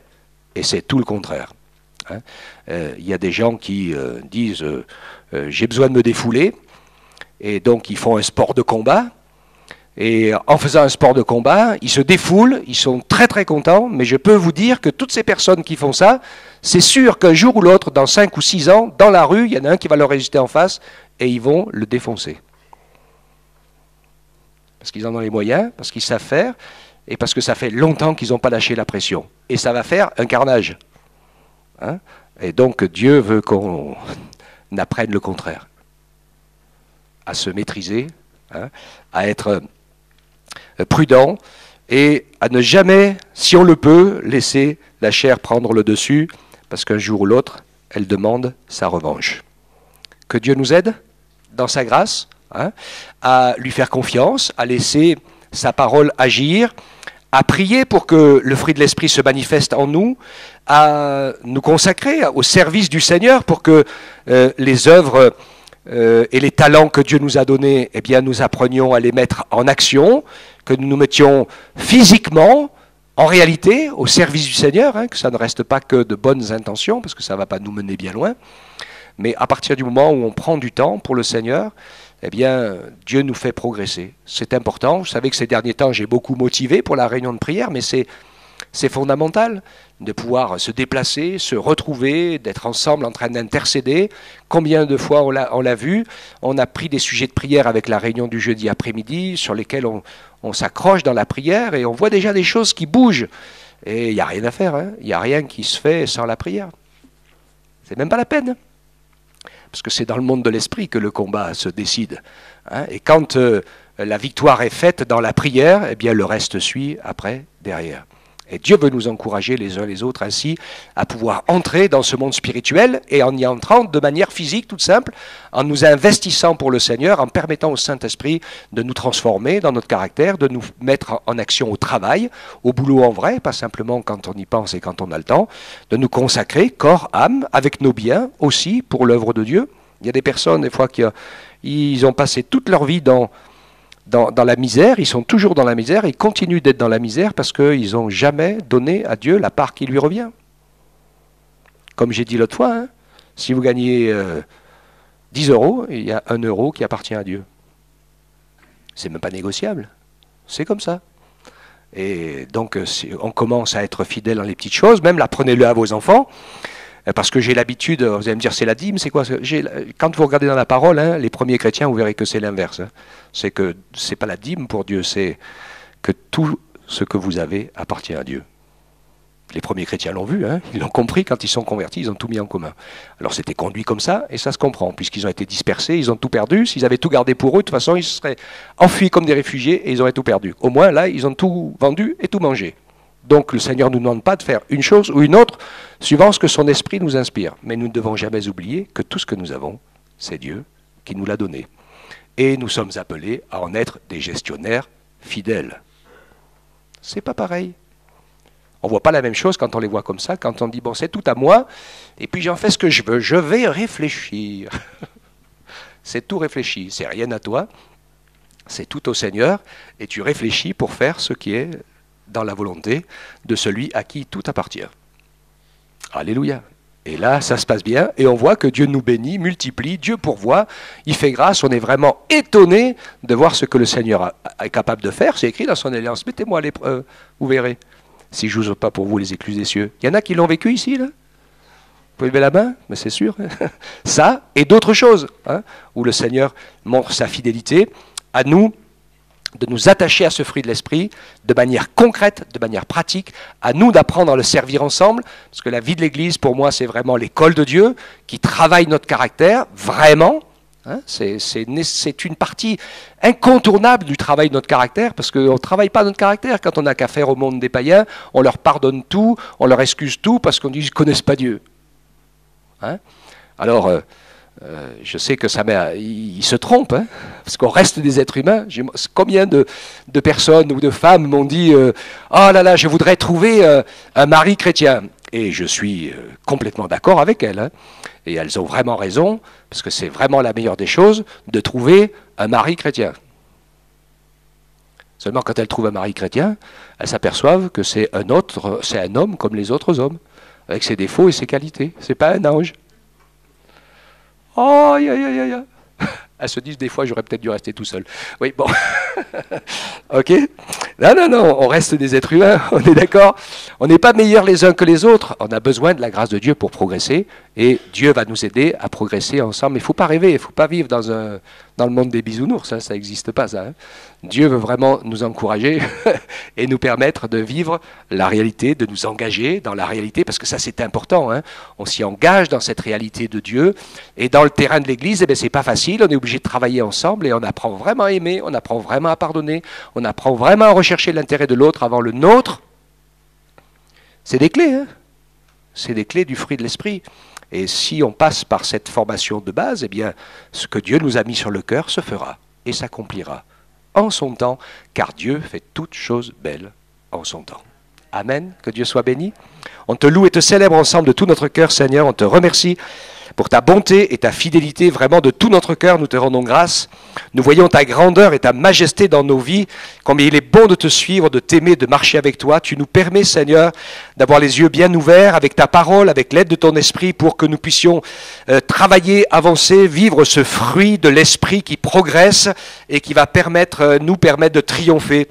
et c'est tout le contraire. Il y a des gens qui disent j'ai besoin de me défouler, et donc ils font un sport de combat, Et en faisant un sport de combat, ils se défoulent, ils sont très très contents, mais je peux vous dire que toutes ces personnes qui font ça, c'est sûr qu'un jour ou l'autre, dans 5 ou 6 ans, dans la rue, il y en a un qui va leur résister en face et ils vont le défoncer. Parce qu'ils en ont les moyens, parce qu'ils savent faire, et parce que ça fait longtemps qu'ils n'ont pas lâché la pression. Et ça va faire un carnage. Hein? Et donc Dieu veut qu'on apprenne le contraire. À se maîtriser, hein, à être prudent et à ne jamais, si on le peut, laisser la chair prendre le dessus, parce qu'un jour ou l'autre, elle demande sa revanche. Que Dieu nous aide dans sa grâce, hein, à lui faire confiance, à laisser sa parole agir, à prier pour que le fruit de l'esprit se manifeste en nous, à nous consacrer au service du Seigneur pour que les œuvres et les talents que Dieu nous a donnés, eh bien, nous apprenions à les mettre en action, que nous nous mettions physiquement, en réalité, au service du Seigneur, hein, que ça ne reste pas que de bonnes intentions, parce que ça ne va pas nous mener bien loin, mais à partir du moment où on prend du temps pour le Seigneur, eh bien, Dieu nous fait progresser. C'est important. Vous savez que ces derniers temps, j'ai beaucoup motivé pour la réunion de prière, mais c'est fondamental de pouvoir se déplacer, se retrouver, d'être ensemble en train d'intercéder. Combien de fois on l'a vu, on a pris des sujets de prière avec la réunion du jeudi après-midi sur lesquels on s'accroche dans la prière et on voit déjà des choses qui bougent. Et il n'y a rien à faire, hein. Il n'y a rien qui se fait sans la prière. C'est même pas la peine. Parce que c'est dans le monde de l'esprit que le combat se décide. Hein. Et quand la victoire est faite dans la prière, eh bien le reste suit après, derrière. Et Dieu veut nous encourager les uns les autres ainsi à pouvoir entrer dans ce monde spirituel et en y entrant de manière physique toute simple, en nous investissant pour le Seigneur, en permettant au Saint-Esprit de nous transformer dans notre caractère, de nous mettre en action au travail, au boulot en vrai, pas simplement quand on y pense et quand on a le temps, de nous consacrer corps, âme, avec nos biens aussi pour l'œuvre de Dieu. Il y a des personnes des fois qui ont passé toute leur vie dans la misère, ils sont toujours dans la misère, ils continuent d'être dans la misère parce qu'ils n'ont jamais donné à Dieu la part qui lui revient. Comme j'ai dit l'autre fois, hein, si vous gagnez 10 euros, il y a 1 euro qui appartient à Dieu. C'est même pas négociable. C'est comme ça. Et donc, on commence à être fidèle dans les petites choses, même apprenez-le à vos enfants. Parce que j'ai l'habitude, vous allez me dire c'est la dîme, c'est quoi? Quand vous regardez dans la parole, hein, les premiers chrétiens, vous verrez que c'est l'inverse. Hein. C'est que c'est pas la dîme pour Dieu, c'est que tout ce que vous avez appartient à Dieu. Les premiers chrétiens l'ont vu, hein, ils l'ont compris quand ils sont convertis, ils ont tout mis en commun. Alors c'était conduit comme ça, et ça se comprend, puisqu'ils ont été dispersés, ils ont tout perdu. S'ils avaient tout gardé pour eux, de toute façon, ils se seraient enfuis comme des réfugiés et ils auraient tout perdu. Au moins, là, ils ont tout vendu et tout mangé. Donc le Seigneur ne nous demande pas de faire une chose ou une autre, suivant ce que son esprit nous inspire. Mais nous ne devons jamais oublier que tout ce que nous avons, c'est Dieu qui nous l'a donné. Et nous sommes appelés à en être des gestionnaires fidèles. C'est pas pareil. On ne voit pas la même chose quand on les voit comme ça, quand on dit, bon, c'est tout à moi, et puis j'en fais ce que je veux, je vais réfléchir. C'est tout réfléchi, c'est rien à toi, c'est tout au Seigneur, et tu réfléchis pour faire ce qui est dans la volonté de celui à qui tout appartient. Alléluia. Et là, ça se passe bien, et on voit que Dieu nous bénit, multiplie, Dieu pourvoit, il fait grâce, on est vraiment étonné de voir ce que le Seigneur est capable de faire. C'est écrit dans son alliance, mettez-moi à l'épreuve, vous verrez, si je n'ouvre pas pour vous les écluses des cieux. Il y en a qui l'ont vécu ici, là? Vous pouvez lever la main? Mais c'est sûr. Ça, et d'autres choses, hein, où le Seigneur montre sa fidélité à nous, de nous attacher à ce fruit de l'esprit de manière concrète, de manière pratique, à nous d'apprendre à le servir ensemble, parce que la vie de l'Église, pour moi, c'est vraiment l'école de Dieu, qui travaille notre caractère, vraiment. Hein, c'est une partie incontournable du travail de notre caractère, parce qu'on ne travaille pas notre caractère quand on n'a qu'à faire au monde des païens, on leur pardonne tout, on leur excuse tout, parce qu'on dit qu'ils ne connaissent pas Dieu. Hein? Alors, je sais que il se trompe, hein, parce qu'on reste des êtres humains. Combien de personnes ou de femmes m'ont dit « Oh là là, je voudrais trouver un mari chrétien ». Et je suis complètement d'accord avec elles. Hein. Et elles ont vraiment raison, parce que c'est vraiment la meilleure des choses de trouver un mari chrétien. Seulement quand elles trouvent un mari chrétien, elles s'aperçoivent que c'est un homme comme les autres hommes, avec ses défauts et ses qualités. C'est pas un ange. Oh, Elle se dit, des fois, j'aurais peut-être dû rester tout seul. Oui, bon. Ok. Non, non, non, on reste des êtres humains, on est d'accord. On n'est pas meilleurs les uns que les autres. On a besoin de la grâce de Dieu pour progresser. Et Dieu va nous aider à progresser ensemble. Mais il ne faut pas rêver, il ne faut pas vivre dans le monde des bisounours. Ça n'existe pas, ça. Dieu veut vraiment nous encourager et nous permettre de vivre la réalité, de nous engager dans la réalité, parce que ça, c'est important. On s'y engage dans cette réalité de Dieu. Et dans le terrain de l'Église, ce n'est pas facile. On est obligé de travailler ensemble et on apprend vraiment à aimer, on apprend vraiment à pardonner, on apprend vraiment à rechercher l'intérêt de l'autre avant le nôtre. C'est des clés, c'est des clés du fruit de l'esprit. Et si on passe par cette formation de base, eh bien, ce que Dieu nous a mis sur le cœur se fera et s'accomplira en son temps, car Dieu fait toutes choses belles en son temps. Amen, que Dieu soit béni. On te loue et te célèbre ensemble de tout notre cœur, Seigneur. On te remercie pour ta bonté et ta fidélité. Vraiment, de tout notre cœur, nous te rendons grâce. Nous voyons ta grandeur et ta majesté dans nos vies. Combien il est bon de te suivre, de t'aimer, de marcher avec toi. Tu nous permets, Seigneur, d'avoir les yeux bien ouverts avec ta parole, avec l'aide de ton esprit, pour que nous puissions travailler, avancer, vivre ce fruit de l'esprit qui progresse et qui va nous permettre de triompher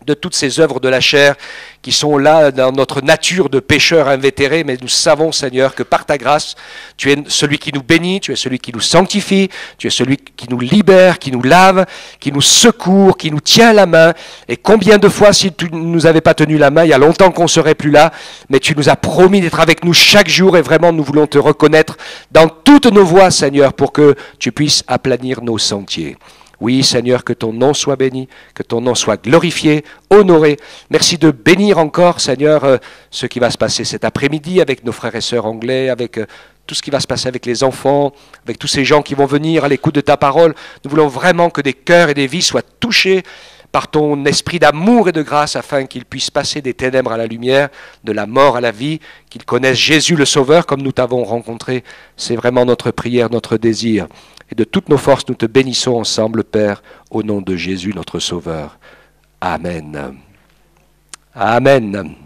de toutes ces œuvres de la chair qui sont là dans notre nature de pécheurs invétérés, mais nous savons, Seigneur, que par ta grâce, tu es celui qui nous bénit, tu es celui qui nous sanctifie, tu es celui qui nous libère, qui nous lave, qui nous secourt, qui nous tient la main. Et combien de fois, si tu ne nous avais pas tenu la main, il y a longtemps qu'on ne serait plus là, mais tu nous as promis d'être avec nous chaque jour, et vraiment nous voulons te reconnaître dans toutes nos voies, Seigneur, pour que tu puisses aplanir nos sentiers. Oui, Seigneur, que ton nom soit béni, que ton nom soit glorifié, honoré. Merci de bénir encore, Seigneur, ce qui va se passer cet après-midi avec nos frères et sœurs anglais, avec tout ce qui va se passer avec les enfants, avec tous ces gens qui vont venir à l'écoute de ta parole. Nous voulons vraiment que des cœurs et des vies soient touchés par ton esprit d'amour et de grâce, afin qu'ils puissent passer des ténèbres à la lumière, de la mort à la vie, qu'ils connaissent Jésus le Sauveur comme nous t'avons rencontré. C'est vraiment notre prière, notre désir. Et de toutes nos forces, nous te bénissons ensemble, Père, au nom de Jésus, notre Sauveur. Amen. Amen.